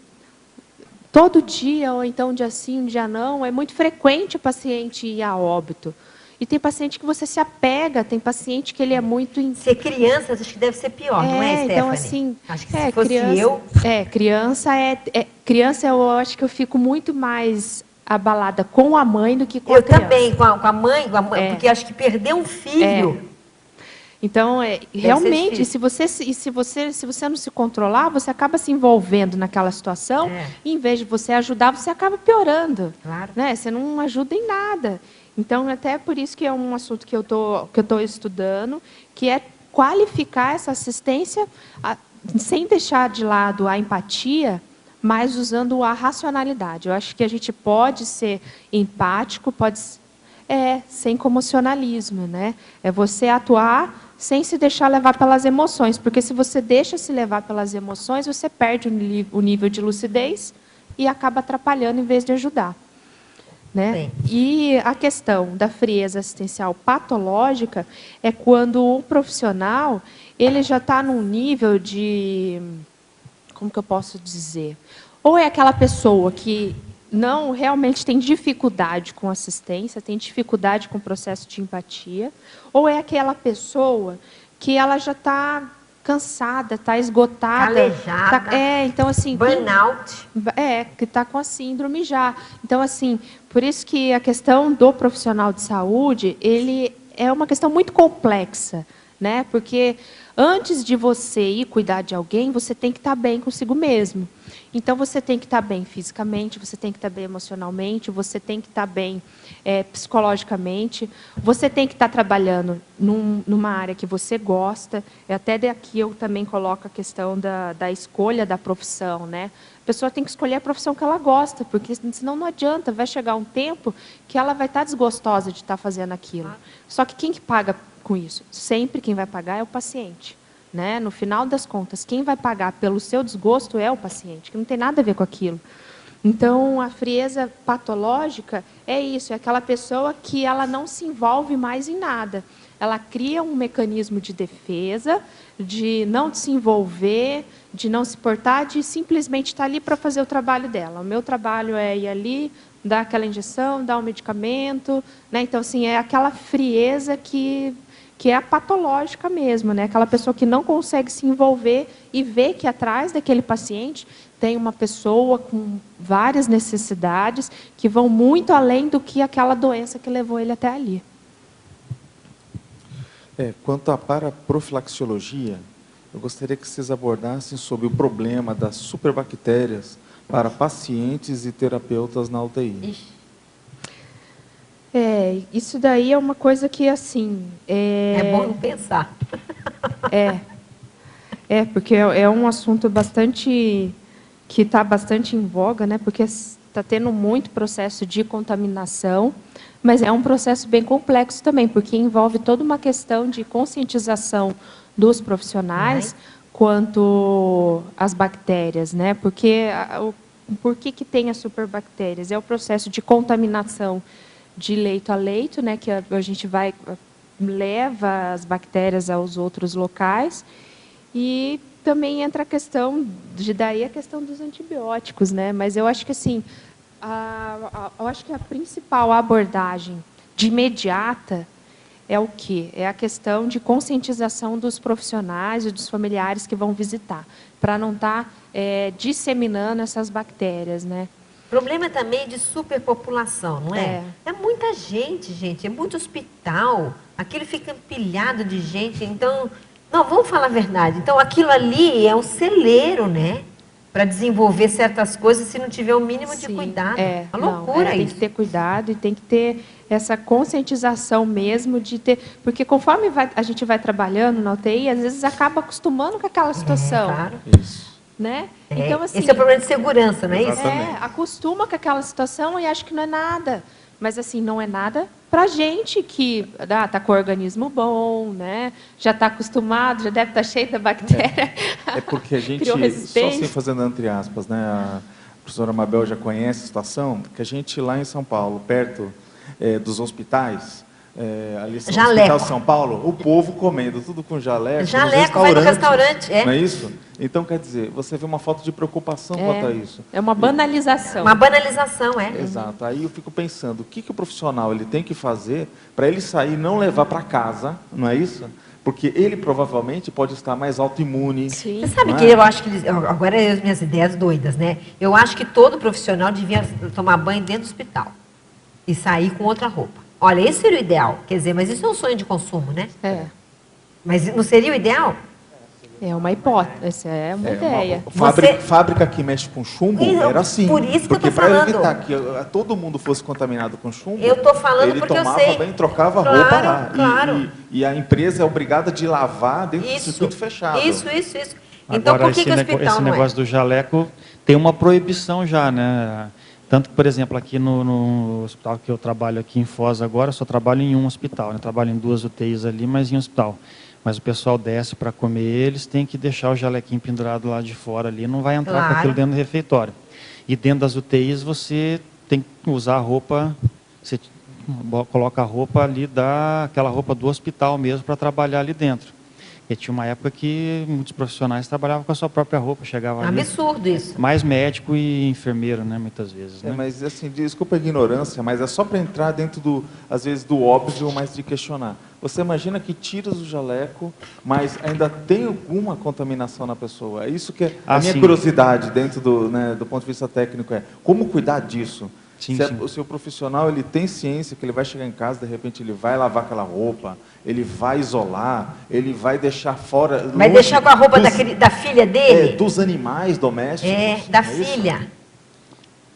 todo dia, ou então um dia sim, um dia não, é muito frequente o paciente ir a óbito. E tem paciente que você se apega, tem paciente que ele é muito... Ser criança, acho que deve ser pior, não é, Stephanie? Então, assim... Acho que se fosse eu... Criança, eu acho que eu fico muito mais abalada com a mãe do que com a criança. Eu também, com a mãe, porque acho que perder um filho... Então, realmente, se você não se controlar, você acaba se envolvendo naquela situação, e em vez de você ajudar, você acaba piorando. Claro. Né? Você não ajuda em nada. Então, até por isso que é um assunto que eu tô estudando, que é qualificar essa assistência sem deixar de lado a empatia, mas usando a racionalidade. Eu acho que a gente pode ser empático, sem comocionalismo, né? É você atuar sem se deixar levar pelas emoções, porque se você deixa se levar pelas emoções, você perde o nível de lucidez e acaba atrapalhando em vez de ajudar. Né? E a questão da frieza assistencial patológica é quando o profissional ele já está num nível de... Como que eu posso dizer? Ou é aquela pessoa que não realmente tem dificuldade com assistência, tem dificuldade com o processo de empatia, ou é aquela pessoa que ela já está cansada, está esgotada. Calejada. Então assim... Burnout. Que está com a síndrome já. Então, assim, por isso que a questão do profissional de saúde, ele é uma questão muito complexa, né? Porque antes de você ir cuidar de alguém, você tem que estar bem consigo mesmo. Então, você tem que estar bem fisicamente, você tem que estar bem emocionalmente, você tem que estar bem psicologicamente, você tem que estar trabalhando numa área que você gosta. E até daqui eu também coloco a questão da escolha da profissão, né? A pessoa tem que escolher a profissão que ela gosta, porque senão não adianta, vai chegar um tempo que ela vai estar desgostosa de estar fazendo aquilo. Só que quem que paga com isso? Sempre quem vai pagar é o paciente. Né? No final das contas, quem vai pagar pelo seu desgosto é o paciente, que não tem nada a ver com aquilo. Então, a frieza patológica é isso, é aquela pessoa que ela não se envolve mais em nada. Ela cria um mecanismo de defesa, de não se envolver, de não se portar, de simplesmente estar ali para fazer o trabalho dela. O meu trabalho é ir ali, dar aquela injeção, dar um medicamento. Né? Então, assim, é aquela frieza que é a patológica mesmo, né? Aquela pessoa que não consegue se envolver e ver que atrás daquele paciente tem uma pessoa com várias necessidades que vão muito além do que aquela doença que levou ele até ali. Quanto à paraprofilaxiologia, eu gostaria que vocês abordassem sobre o problema das superbactérias para pacientes e terapeutas na UTI. Isso daí é uma coisa que, assim... É bom pensar. Porque é um assunto bastante... que está bastante em voga, né? Porque está tendo muito processo de contaminação, mas é um processo bem complexo também, porque envolve toda uma questão de conscientização dos profissionais quanto às bactérias, né? Porque por que tem as superbactérias? É o processo de contaminação de leito a leito, né, que a gente leva as bactérias aos outros locais, e também entra a questão dos antibióticos, né? Mas eu acho que assim, eu acho que a principal abordagem de imediata é o quê? É a questão de conscientização dos profissionais e dos familiares que vão visitar, para não estar disseminando essas bactérias, né? Problema também de superpopulação, não é? É muita gente, é muito hospital, aquilo fica empilhado de gente, então, não, vamos falar a verdade, então aquilo ali é um celeiro, né? Para desenvolver certas coisas se não tiver o mínimo de cuidado. Uma loucura isso. Tem que ter cuidado e tem que ter essa conscientização mesmo de ter... Porque conforme a gente vai trabalhando na UTI, às vezes acaba acostumando com aquela situação. Claro. Isso. Né? Então, assim, esse é o problema de segurança, não é isso? Acostuma com aquela situação e acha que não é nada. Mas, assim, não é nada para a gente que está com o organismo bom, né? Já está acostumado, já deve estar cheio da bactéria. Porque a gente, só assim fazendo entre aspas, né? A professora Mabel já conhece a situação, que a gente lá em São Paulo, perto dos hospitais, ali no Hospital São Paulo, o povo comendo tudo com jaleco. Jaleco, vai no restaurante. Não é isso? Então, quer dizer, você vê uma falta de preocupação quanto a isso. É uma banalização. Uma banalização, Exato. Aí eu fico pensando, o que o profissional ele tem que fazer para ele sair e não levar para casa, não é isso? Porque ele provavelmente pode estar mais autoimune. Sim. Você sabe que eu acho que... Agora é as minhas ideias doidas, né? Eu acho que todo profissional devia tomar banho dentro do hospital e sair com outra roupa. Olha, esse seria o ideal. Quer dizer, mas isso é um sonho de consumo, né? Mas não seria o ideal? É uma hipótese, é uma ideia. Fábrica que mexe com chumbo era assim. Por isso que eu porque tô falando. para evitar que todo mundo fosse contaminado com chumbo, Eu tô falando ele porque eu tomava sei. bem, trocava Claro, roupa lá. claro. E a empresa é obrigada de lavar dentro do circuito fechado. Isso. Então, Agora, por que o hospital esse não negócio do jaleco tem uma proibição já, né? Tanto que, por exemplo, aqui no hospital que eu trabalho aqui em Foz agora, eu só trabalho em um hospital, né? Trabalho em 2 UTIs ali, mas em um hospital. Mas o pessoal desce para comer, eles têm que deixar o jalequinho pendurado lá de fora ali, não vai entrar com aquilo dentro do refeitório. E dentro das UTIs você tem que usar a roupa, você coloca a roupa ali, aquela roupa do hospital mesmo para trabalhar ali dentro. E tinha uma época que muitos profissionais trabalhavam com a sua própria roupa, chegavam ali. Absurdo isso. Mais médico e enfermeiro, né, muitas vezes. Né? Mas assim, desculpa a ignorância, mas é só para entrar dentro às vezes do óbvio, mas de questionar. Você imagina que tiras o jaleco, mas ainda tem alguma contaminação na pessoa. É isso que é a minha curiosidade dentro do ponto de vista técnico como cuidar disso. O seu profissional ele tem ciência que ele vai chegar em casa, de repente ele vai lavar aquela roupa, ele vai isolar, ele vai deixar fora... Vai deixar com a roupa da filha dele? Dos animais domésticos. Da filha.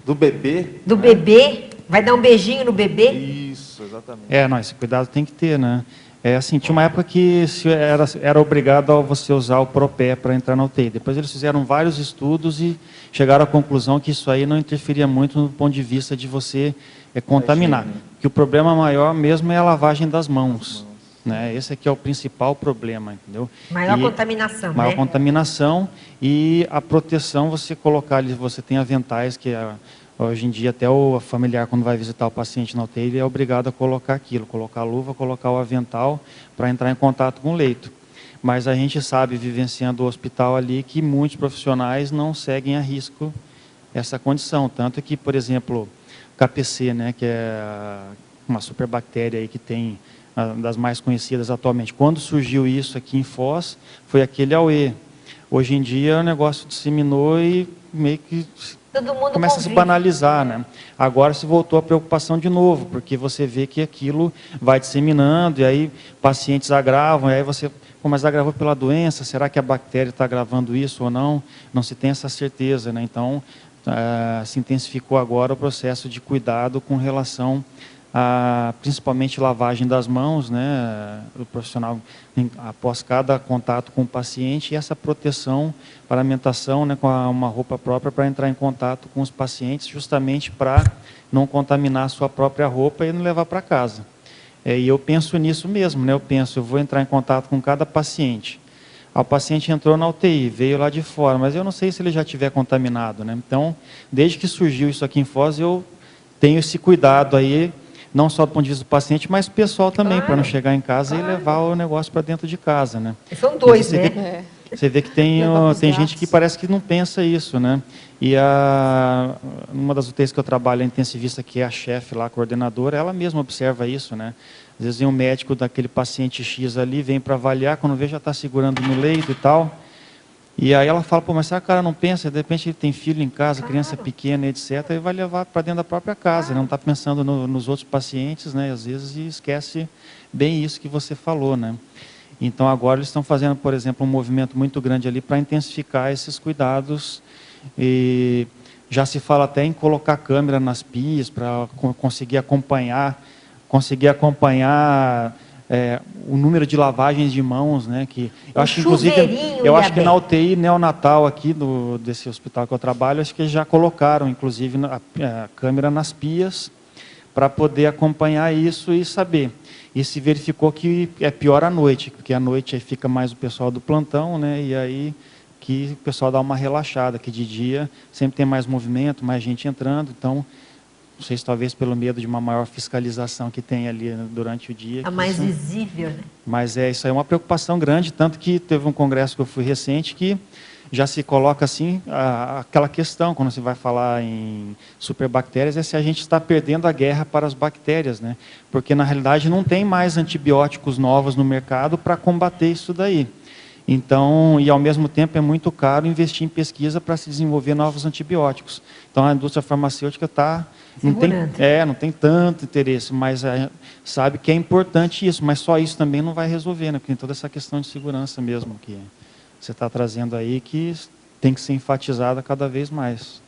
Do bebê. Do bebê. Vai dar um beijinho no bebê? Isso, exatamente. Não, esse cuidado tem que ter, né? Assim, tinha uma época que era obrigado a você usar o Propé para entrar na UTI. Depois eles fizeram vários estudos e chegaram à conclusão que isso aí não interferia muito no ponto de vista de você contaminar. Que o problema maior mesmo é a lavagem das mãos. Né? Esse aqui é o principal problema, entendeu? Maior contaminação, maior contaminação e a proteção, você colocar ali, você tem aventais que hoje em dia, até o familiar, quando vai visitar o paciente na UTI, ele é obrigado a colocar aquilo, colocar a luva, colocar o avental para entrar em contato com o leito. Mas a gente sabe, vivenciando o hospital ali, que muitos profissionais não seguem a risco essa condição. Tanto que, por exemplo, KPC, né, que é uma superbactéria aí que tem, das mais conhecidas atualmente. Quando surgiu isso aqui em Foz, foi aquele AUE. Hoje em dia o negócio disseminou e meio que todo mundo começa a se banalizar, né? Agora se voltou a preocupação de novo, porque você vê que aquilo vai disseminando e aí pacientes agravam, e aí você, mas agravou pela doença, será que a bactéria está agravando isso ou não? Não se tem essa certeza, né? Então, se intensificou agora o processo de cuidado com relação principalmente lavagem das mãos, né, do profissional após cada contato com o paciente, e essa proteção, paramentação, né, com uma roupa própria para entrar em contato com os pacientes, justamente para não contaminar a sua própria roupa e não levar para casa. E eu penso nisso mesmo, né, eu vou entrar em contato com cada paciente. O paciente entrou na UTI, veio lá de fora, mas eu não sei se ele já estiver contaminado, né? Então, desde que surgiu isso aqui em Foz, eu tenho esse cuidado aí, não só do ponto de vista do paciente, mas pessoal também, para não chegar em casa e levar o negócio para dentro de casa, né? São dois, né? Você vê que tem gente que parece que não pensa isso, né? E uma das UTIs que eu trabalho, a intensivista, que é a chefe lá, a coordenadora, ela mesma observa isso, né? Às vezes vem um médico daquele paciente X ali, vem para avaliar, quando vê já está segurando no leito e tal. E aí ela fala, mas será que o cara não pensa? De repente ele tem filho em casa, criança pequena, etc., e vai levar para dentro da própria casa, não está pensando nos outros pacientes, né? Às vezes esquece bem isso que você falou, né? Então agora eles estão fazendo, por exemplo, um movimento muito grande ali para intensificar esses cuidados, e já se fala até em colocar câmera nas pias para conseguir acompanhar o número de lavagens de mãos, né? Que eu acho que, inclusive, que na UTI neonatal aqui desse hospital que eu trabalho, acho que já colocaram, inclusive, a câmera nas pias para poder acompanhar isso e saber. E se verificou que é pior à noite, porque à noite aí fica mais o pessoal do plantão, né? E aí que o pessoal dá uma relaxada, que de dia sempre tem mais movimento, mais gente entrando, então não sei se talvez pelo medo de uma maior fiscalização que tem ali durante o dia. Mais visível, né? Mas isso aí é uma preocupação grande, tanto que teve um congresso que eu fui recente que já se coloca assim, aquela questão, quando se vai falar em superbactérias, é se a gente está perdendo a guerra para as bactérias, né? Porque na realidade não tem mais antibióticos novos no mercado para combater isso daí. Então, e ao mesmo tempo é muito caro investir em pesquisa para se desenvolver novos antibióticos. Então a indústria farmacêutica está não tem tanto interesse, mas sabe que é importante isso, mas só isso também não vai resolver, né? Porque tem toda essa questão de segurança mesmo que você está trazendo aí, que tem que ser enfatizada cada vez mais.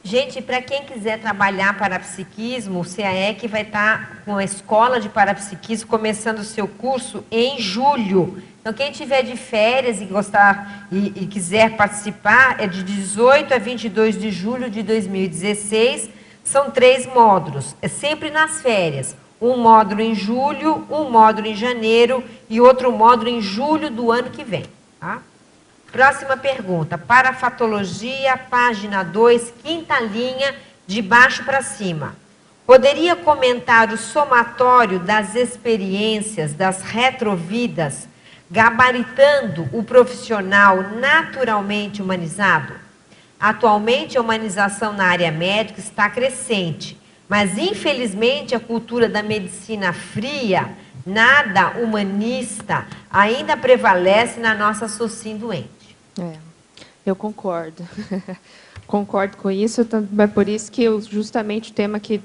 Gente, para quem quiser trabalhar parapsiquismo, o CAEC vai estar com a Escola de Parapsiquismo começando o seu curso em julho. Então, quem tiver de férias e gostar e quiser participar, é de 18 a 22 de julho de 2016. São 3 módulos, é sempre nas férias. Um módulo em julho, um módulo em janeiro e outro módulo em julho do ano que vem. Tá? Próxima pergunta, parafatologia, página 2, quinta linha, de baixo para cima. Poderia comentar o somatório das experiências das retrovidas, gabaritando o profissional naturalmente humanizado? Atualmente, a humanização na área médica está crescente, mas, infelizmente, a cultura da medicina fria, nada humanista, ainda prevalece na nossa sociedade doente. Eu concordo. Concordo com isso, é por isso que justamente o tema que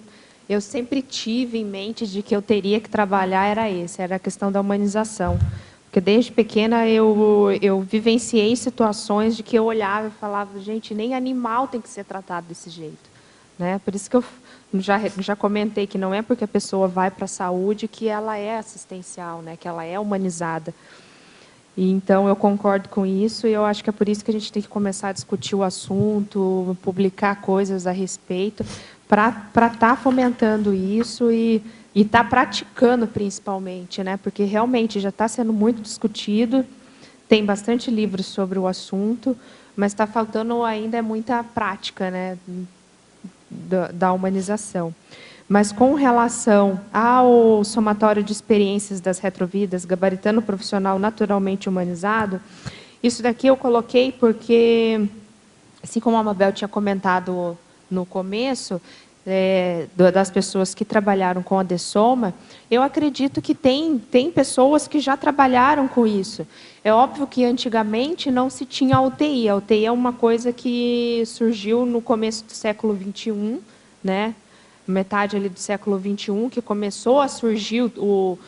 eu sempre tive em mente de que eu teria que trabalhar era a questão da humanização. Porque desde pequena eu vivenciei situações de que eu olhava e falava, gente, nem animal tem que ser tratado desse jeito. Né? Por isso que eu já comentei que não é porque a pessoa vai para a saúde que ela é assistencial, né? Que ela é humanizada. E, então, eu concordo com isso e eu acho que é por isso que a gente tem que começar a discutir o assunto, publicar coisas a respeito, para estar fomentando isso e estar praticando, principalmente, né? Porque realmente já está sendo muito discutido, tem bastante livros sobre o assunto, mas está faltando ainda muita prática, né? Da humanização. Mas com relação ao somatório de experiências das retrovidas, gabaritando o profissional naturalmente humanizado, isso daqui eu coloquei porque, assim como a Mabel tinha comentado no começo, das pessoas que trabalharam com a Dessoma, eu acredito que tem pessoas que já trabalharam com isso. É óbvio que antigamente não se tinha a UTI. A UTI é uma coisa que surgiu no começo do século XXI, né? Metade ali do século XXI, que começou a surgir o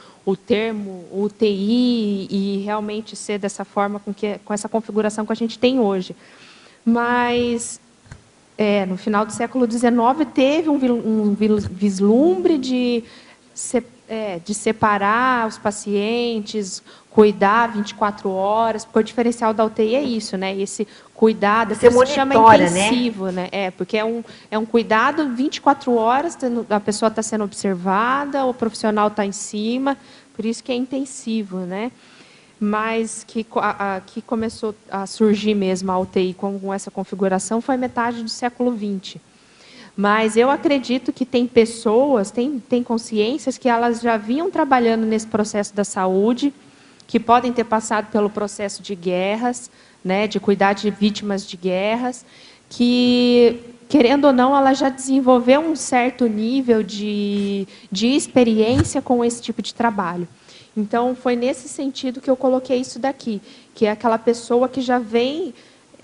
termo UTI e realmente ser dessa forma, com essa configuração que a gente tem hoje. Mas, no final do século XIX, teve um vislumbre de separar os pacientes, cuidar 24 horas, porque o diferencial da UTI é isso, né? Esse cuidado, você se chama intensivo, né? Porque é um cuidado 24 horas, a pessoa está sendo observada, o profissional está em cima, por isso que é intensivo, né? Mas que começou a surgir mesmo a UTI com essa configuração foi metade do século XX. Mas eu acredito que tem pessoas, tem consciências que elas já vinham trabalhando nesse processo da saúde, que podem ter passado pelo processo de guerras, né, de cuidar de vítimas de guerras, que, querendo ou não, ela já desenvolveu um certo nível de experiência com esse tipo de trabalho. Então, foi nesse sentido que eu coloquei isso daqui, que é aquela pessoa que já vem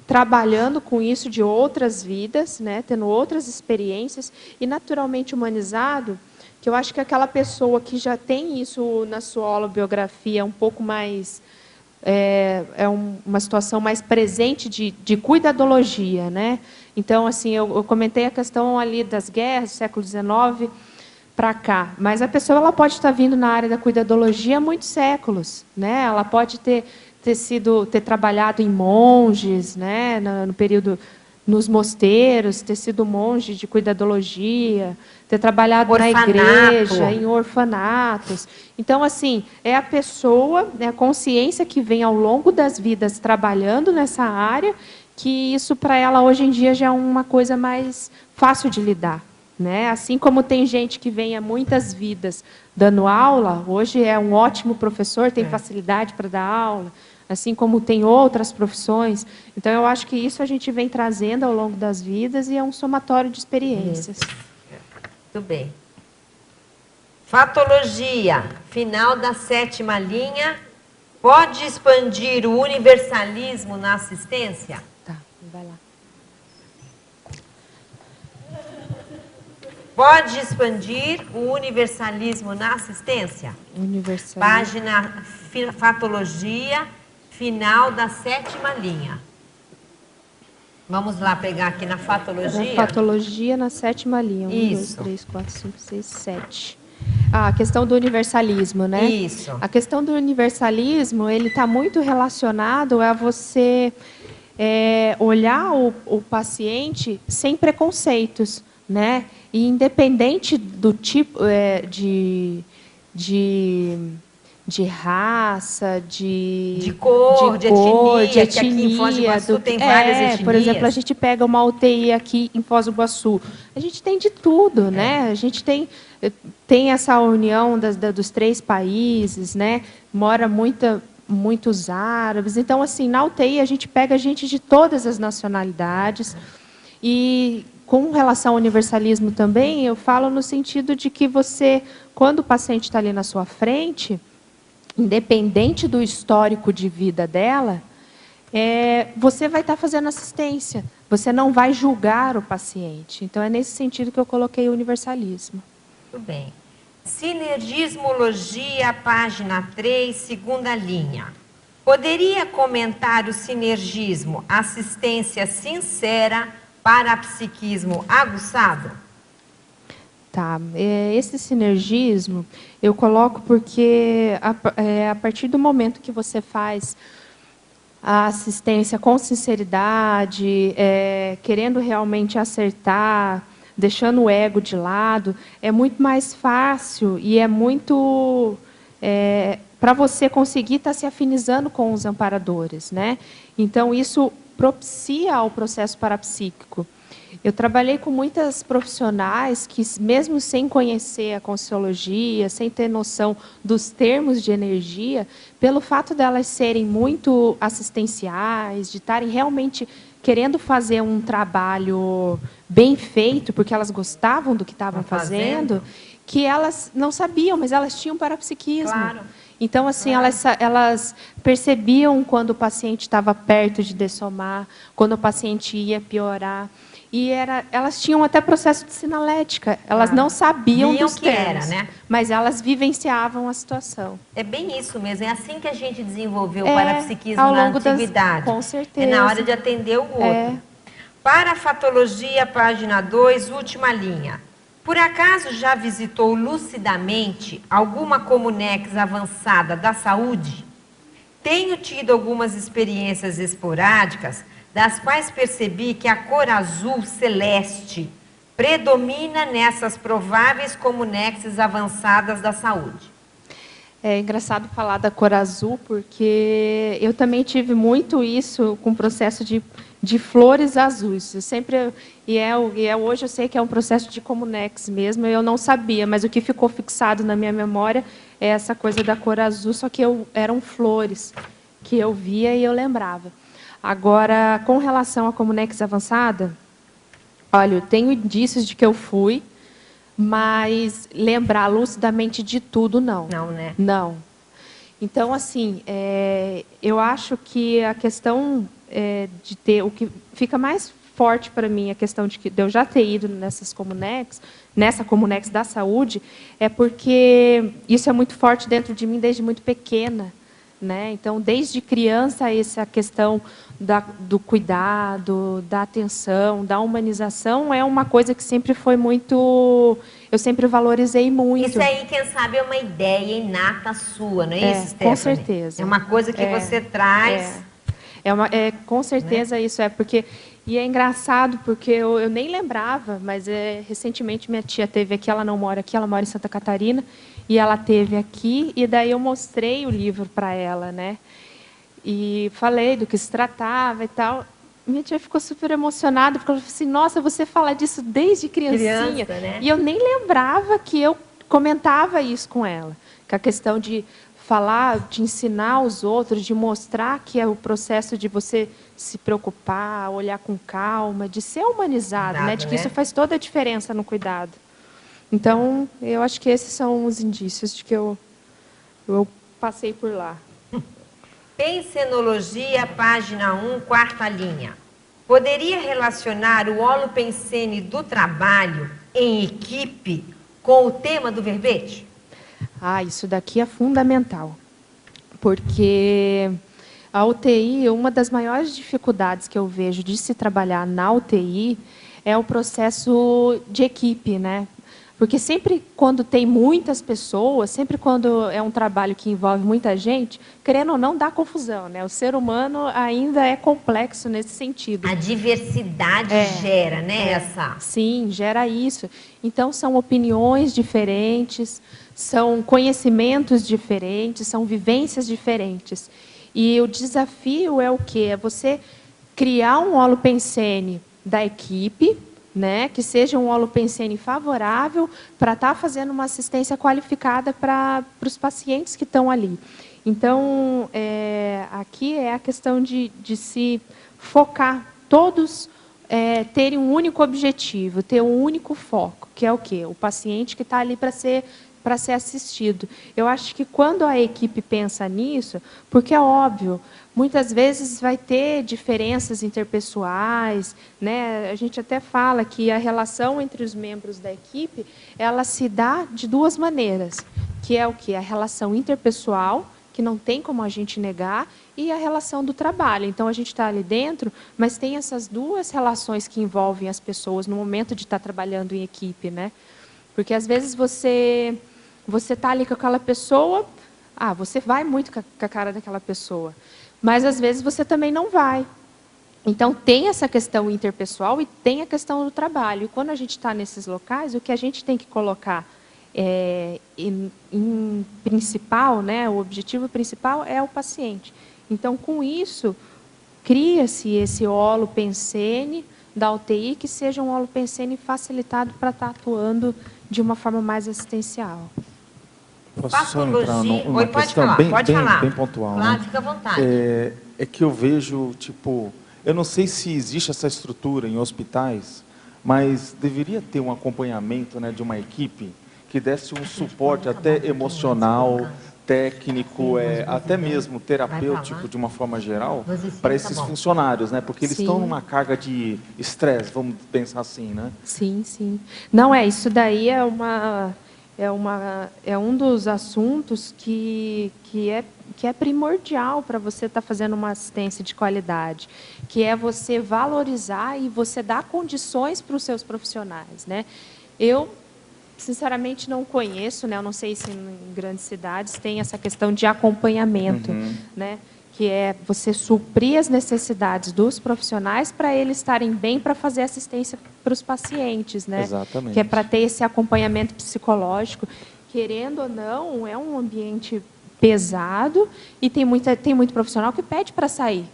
trabalhando com isso de outras vidas, né, tendo outras experiências, e naturalmente humanizado, que eu acho que aquela pessoa que já tem isso na sua holobiografia um pouco mais... uma situação mais presente de cuidadologia, né? Então, assim, eu comentei a questão ali das guerras do século XIX para cá, mas a pessoa ela pode estar vindo na área da cuidadologia há muitos séculos, né? Ela pode ter trabalhado em monges, né? No período nos mosteiros, ter sido monge de cuidadologia, ter trabalhado na igreja, em orfanatos. Então, assim, é a pessoa, é a consciência que vem ao longo das vidas trabalhando nessa área, que isso para ela hoje em dia já é uma coisa mais fácil de lidar. Né? Assim como tem gente que vem há muitas vidas dando aula, hoje é um ótimo professor, tem facilidade para dar aula, assim como tem outras profissões. Então, eu acho que isso a gente vem trazendo ao longo das vidas e é um somatório de experiências. Muito bem. Fatologia, final da 7ª linha. Pode expandir o universalismo na assistência? Tá, vai lá. Pode expandir o universalismo na assistência? Universalismo. Página Fatologia, final da 7ª linha. Vamos lá pegar aqui na Fatologia. Fatologia na 7ª linha. 1, Isso. 2, 3, 4, 5, 6, 7. Ah, a questão do universalismo, né? Isso. A questão do universalismo, ele está muito relacionado a você olhar o paciente sem preconceitos, né? E independente do tipo de raça, de cor, de etnia, que aqui em Foz do Iguaçu tem várias etnias. Por exemplo, a gente pega uma UTI aqui em Foz do Iguaçu. A gente tem de tudo, né? A gente tem essa união dos 3 países, né? Mora muitos árabes. Então, assim, na UTI a gente pega gente de todas as nacionalidades. E com relação ao universalismo também, eu falo no sentido de que você, quando o paciente está ali na sua frente, independente do histórico de vida dela, você vai estar fazendo assistência. Você não vai julgar o paciente. Então, é nesse sentido que eu coloquei o universalismo. Muito bem. Sinergismologia, página 3, 2ª linha. Poderia comentar o sinergismo, assistência sincera, parapsiquismo aguçado? Tá, esse sinergismo eu coloco porque a partir do momento que você faz a assistência com sinceridade, querendo realmente acertar, deixando o ego de lado, é muito mais fácil e é muito para você conseguir estar se afinizando com os amparadores, né? Então isso propicia ao processo parapsíquico. Eu trabalhei com muitas profissionais que, mesmo sem conhecer a Conscienciologia, sem ter noção dos termos de energia, pelo fato delas serem muito assistenciais, de estarem realmente querendo fazer um trabalho bem feito, porque elas gostavam do que estavam fazendo, que elas não sabiam, mas elas tinham parapsiquismo. Claro. Então, assim, elas percebiam quando o paciente estava perto de dessomar, quando o paciente ia piorar. E elas tinham até processo de sinalética. Elas não sabiam dos termos, né? Mas elas vivenciavam a situação. É bem isso mesmo. É assim que a gente desenvolveu o parapsiquismo ao na longo antiguidade. Com certeza. É na hora de atender o outro. Parafatologia, página 2, última linha. Por acaso já visitou lucidamente alguma Comunex avançada da saúde? Tenho tido algumas experiências esporádicas, das quais percebi que a cor azul celeste predomina nessas prováveis Comunexes avançadas da saúde. É engraçado falar da cor azul, porque eu também tive muito isso com o processo de flores azuis. Eu sempre, hoje eu sei que é um processo de Comunex mesmo, eu não sabia, mas o que ficou fixado na minha memória é essa coisa da cor azul, só que eram flores que eu via e eu lembrava. Agora, com relação à Comunex avançada, olha, eu tenho indícios de que eu fui, mas lembrar lucidamente de tudo, não. Não, né? Não. Então, assim, eu acho que a questão de ter... O que fica mais forte para mim, a questão de eu já ter ido nessa Comunex da saúde, é porque isso é muito forte dentro de mim desde muito pequena. Né? Então, desde criança, essa questão do cuidado, da atenção, da humanização, é uma coisa que sempre foi muito... Eu sempre valorizei muito. Isso aí, quem sabe, é uma ideia inata sua, não é isso, Stephanie? Com certeza. É uma coisa que você traz... com certeza, né? Isso porque... E é engraçado, porque eu nem lembrava, mas recentemente minha tia teve aqui, ela não mora aqui, ela mora em Santa Catarina, e ela teve aqui, e daí eu mostrei o livro para ela, né? E falei do que se tratava e tal. Minha tia ficou super emocionada, porque ela falou assim, nossa, você fala disso desde criancinha. Né? E eu nem lembrava que eu comentava isso com ela. Que a questão de falar, de ensinar os outros, de mostrar que é o processo de você se preocupar, olhar com calma, de ser humanizado, né? De que isso faz toda a diferença no cuidado. Então, eu acho que esses são os indícios de que eu passei por lá. Pensenologia, página 1, 4ª linha. Poderia relacionar o holopensene do trabalho em equipe com o tema do verbete? Ah, isso daqui é fundamental, porque a UTI, uma das maiores dificuldades que eu vejo de se trabalhar na UTI é o processo de equipe, né? Porque sempre quando tem muitas pessoas, sempre quando é um trabalho que envolve muita gente, querendo ou não, dá confusão, né? O ser humano ainda é complexo nesse sentido. A diversidade gera, né? Essa... Sim, gera isso. Então, são opiniões diferentes, são conhecimentos diferentes, são vivências diferentes. E o desafio é o quê? É você criar um holopensene da equipe, né, que seja um holopensene favorável para estar fazendo uma assistência qualificada para os pacientes que estão ali. Então, aqui é a questão de se focar, todos terem um único objetivo, ter um único foco, que é o quê? O paciente que está ali para ser assistido. Eu acho que quando a equipe pensa nisso, porque é óbvio, muitas vezes vai ter diferenças interpessoais, né? A gente até fala que a relação entre os membros da equipe, ela se dá de duas maneiras, que é o quê? A relação interpessoal, que não tem como a gente negar, e a relação do trabalho. Então, a gente está ali dentro, mas tem essas duas relações que envolvem as pessoas no momento de estar trabalhando em equipe, né? Porque, às vezes, você está ali com aquela pessoa, você vai muito com a cara daquela pessoa, mas, às vezes, você também não vai. Então, tem essa questão interpessoal e tem a questão do trabalho. E, quando a gente está nesses locais, o que a gente tem que colocar em principal, né, o objetivo principal é o paciente. Então, com isso, cria-se esse holopensene da UTI, que seja um holopensene facilitado para estar atuando de uma forma mais assistencial. Posso só entrar numa questão bem pontual? Claro, né? fica à vontade. É que eu vejo, eu não sei se existe essa estrutura em hospitais, mas deveria ter um acompanhamento, né, de uma equipe que desse um suporte até emocional, técnico, até mesmo terapêutico, de uma forma geral, para esses funcionários, né? Porque eles estão numa carga de estresse, vamos pensar assim, né? Sim, sim. Não, isso daí é um dos assuntos que é primordial para você estar fazendo uma assistência de qualidade, que é você valorizar e você dar condições para os seus profissionais, né? Eu, sinceramente, não conheço, né? Eu não sei se em grandes cidades tem essa questão de acompanhamento, né? Que é você suprir as necessidades dos profissionais para eles estarem bem para fazer assistência para os pacientes, né? Exatamente. Que é para ter esse acompanhamento psicológico. Querendo ou não, é um ambiente pesado e tem muito profissional que pede para sair,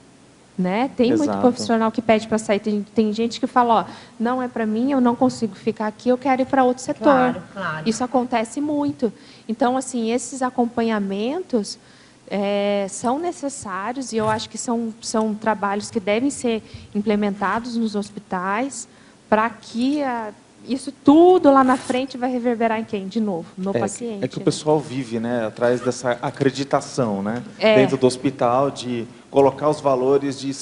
né? Tem muito profissional que pede para sair. Tem gente que fala, não é para mim, eu não consigo ficar aqui, eu quero ir para outro setor. Claro, claro. Isso acontece muito. Então, assim, esses acompanhamentos são necessários e eu acho que são trabalhos que devem ser implementados nos hospitais para que isso tudo lá na frente vai reverberar em quem? De novo, no paciente. É que o pessoal vive, né, atrás dessa acreditação, né, É. dentro do hospital, de colocar os valores de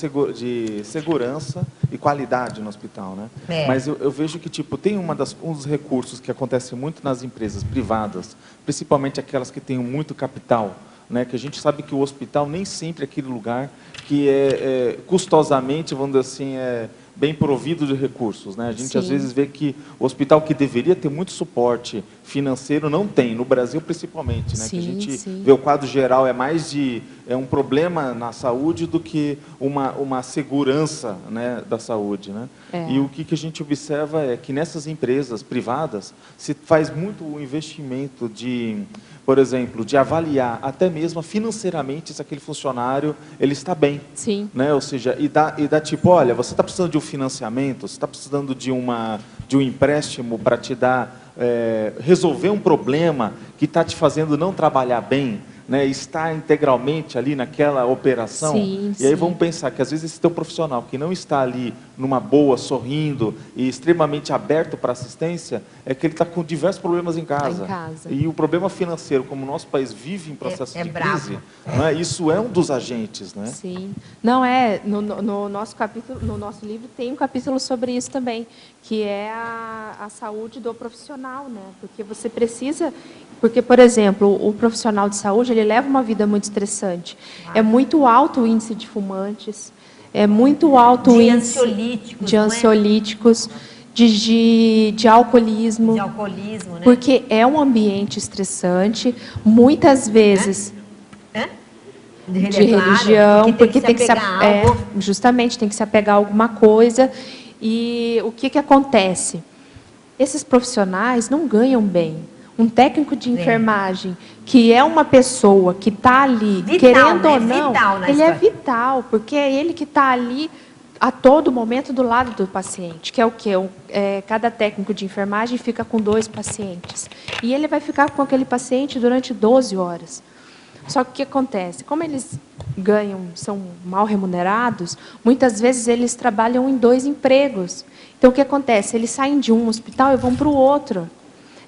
segurança e qualidade no hospital, né? É. Mas eu vejo que, tipo, tem um dos recursos que acontece muito nas empresas privadas, principalmente aquelas que têm muito capital, né, que a gente sabe que o hospital nem sempre é aquele lugar que custosamente, vamos dizer assim, bem provido de recursos, né? A gente às vezes vê que o hospital que deveria ter muito suporte financeiro não tem, no Brasil principalmente, né? Que a gente vê o quadro geral é mais de um problema na saúde do que uma segurança, né, da saúde, né? E o que a gente observa é que nessas empresas privadas se faz muito o investimento de, por exemplo, de avaliar até mesmo financeiramente se aquele funcionário ele está bem, né? Ou seja, e dá tipo, olha, você está precisando de um financiamento, você está precisando de um empréstimo para te dar resolver um problema que está te fazendo não trabalhar bem, né, estar integralmente ali naquela operação. E aí vamos pensar que às vezes esse teu profissional que não está ali numa boa, sorrindo e extremamente aberto para assistência, é que ele está com diversos problemas em casa. Tá em casa. E o problema financeiro, como o nosso país vive em processo de bravo. crise, né, isso é um dos agentes, né? Sim. Não, no nosso capítulo, no nosso livro tem um capítulo sobre isso também, que é a saúde do profissional, né? Porque você precisa... Porque, por exemplo, o profissional de saúde, ele leva uma vida muito estressante. É muito alto o índice de fumantes, é muito alto o índice ansiolíticos, de ansiolíticos, de alcoolismo. De alcoolismo, né? Porque é um ambiente estressante, muitas vezes... De religião, porque tem que se apegar a algo. justamente tem que se apegar a alguma coisa. E o que acontece? Esses profissionais não ganham bem. Um técnico de enfermagem, que é uma pessoa que está ali, Vital, querendo né? ou não, Vital na ele é história. vital, porque é ele que está ali a todo momento do lado do paciente, que é o quê? Cada técnico de enfermagem fica com 2 pacientes. E ele vai ficar com aquele paciente durante 12 horas. Só que o que acontece? Como eles são mal remunerados, muitas vezes eles trabalham em 2 empregos. Então, o que acontece? Eles saem de um hospital e vão para o outro.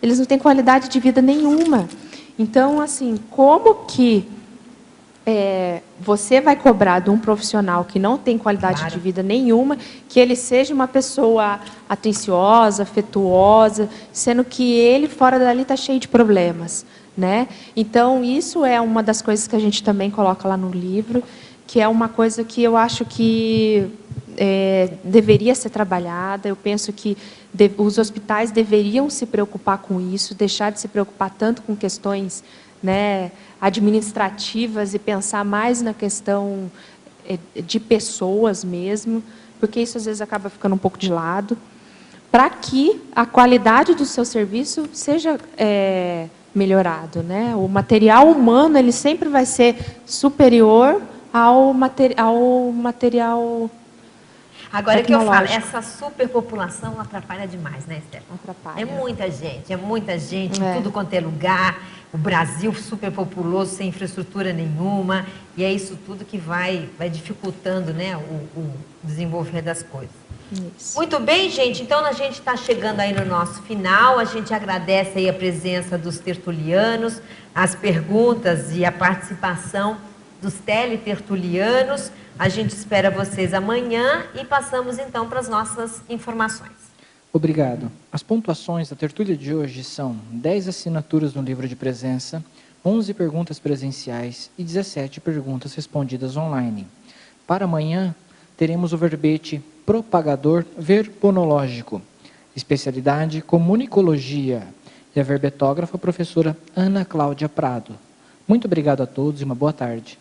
Eles não têm qualidade de vida nenhuma. Então, assim, como que você vai cobrar de um profissional que não tem qualidade de vida nenhuma, que ele seja uma pessoa atenciosa, afetuosa, sendo que ele, fora dali, está cheio de problemas, né? Então, isso é uma das coisas que a gente também coloca lá no livro, que é uma coisa que eu acho que deveria ser trabalhada. Eu penso que os hospitais deveriam se preocupar com isso, deixar de se preocupar tanto com questões, né, administrativas e pensar mais na questão de pessoas mesmo, porque isso às vezes acaba ficando um pouco de lado, para que a qualidade do seu serviço seja melhorado, né? O material humano, ele sempre vai ser superior ao material Agora que eu falo, tecnológico. essa superpopulação atrapalha demais, né, Esther? Atrapalha. É muita gente, em tudo quanto é lugar. O Brasil superpopuloso, sem infraestrutura nenhuma. E é isso tudo que vai dificultando, né, o desenvolver das coisas. Isso. Muito bem, gente. Então, a gente está chegando aí no nosso final. A gente agradece aí a presença dos tertulianos, as perguntas e a participação dos teletertulianos. A gente espera vocês amanhã e passamos, então, para as nossas informações. Obrigado. As pontuações da tertúlia de hoje são 10 assinaturas no livro de presença, 11 perguntas presenciais e 17 perguntas respondidas online. Para amanhã, teremos o verbete propagador verponológico, especialidade comunicologia, e a verbetógrafa professora Ana Cláudia Prado. Muito obrigado a todos e uma boa tarde.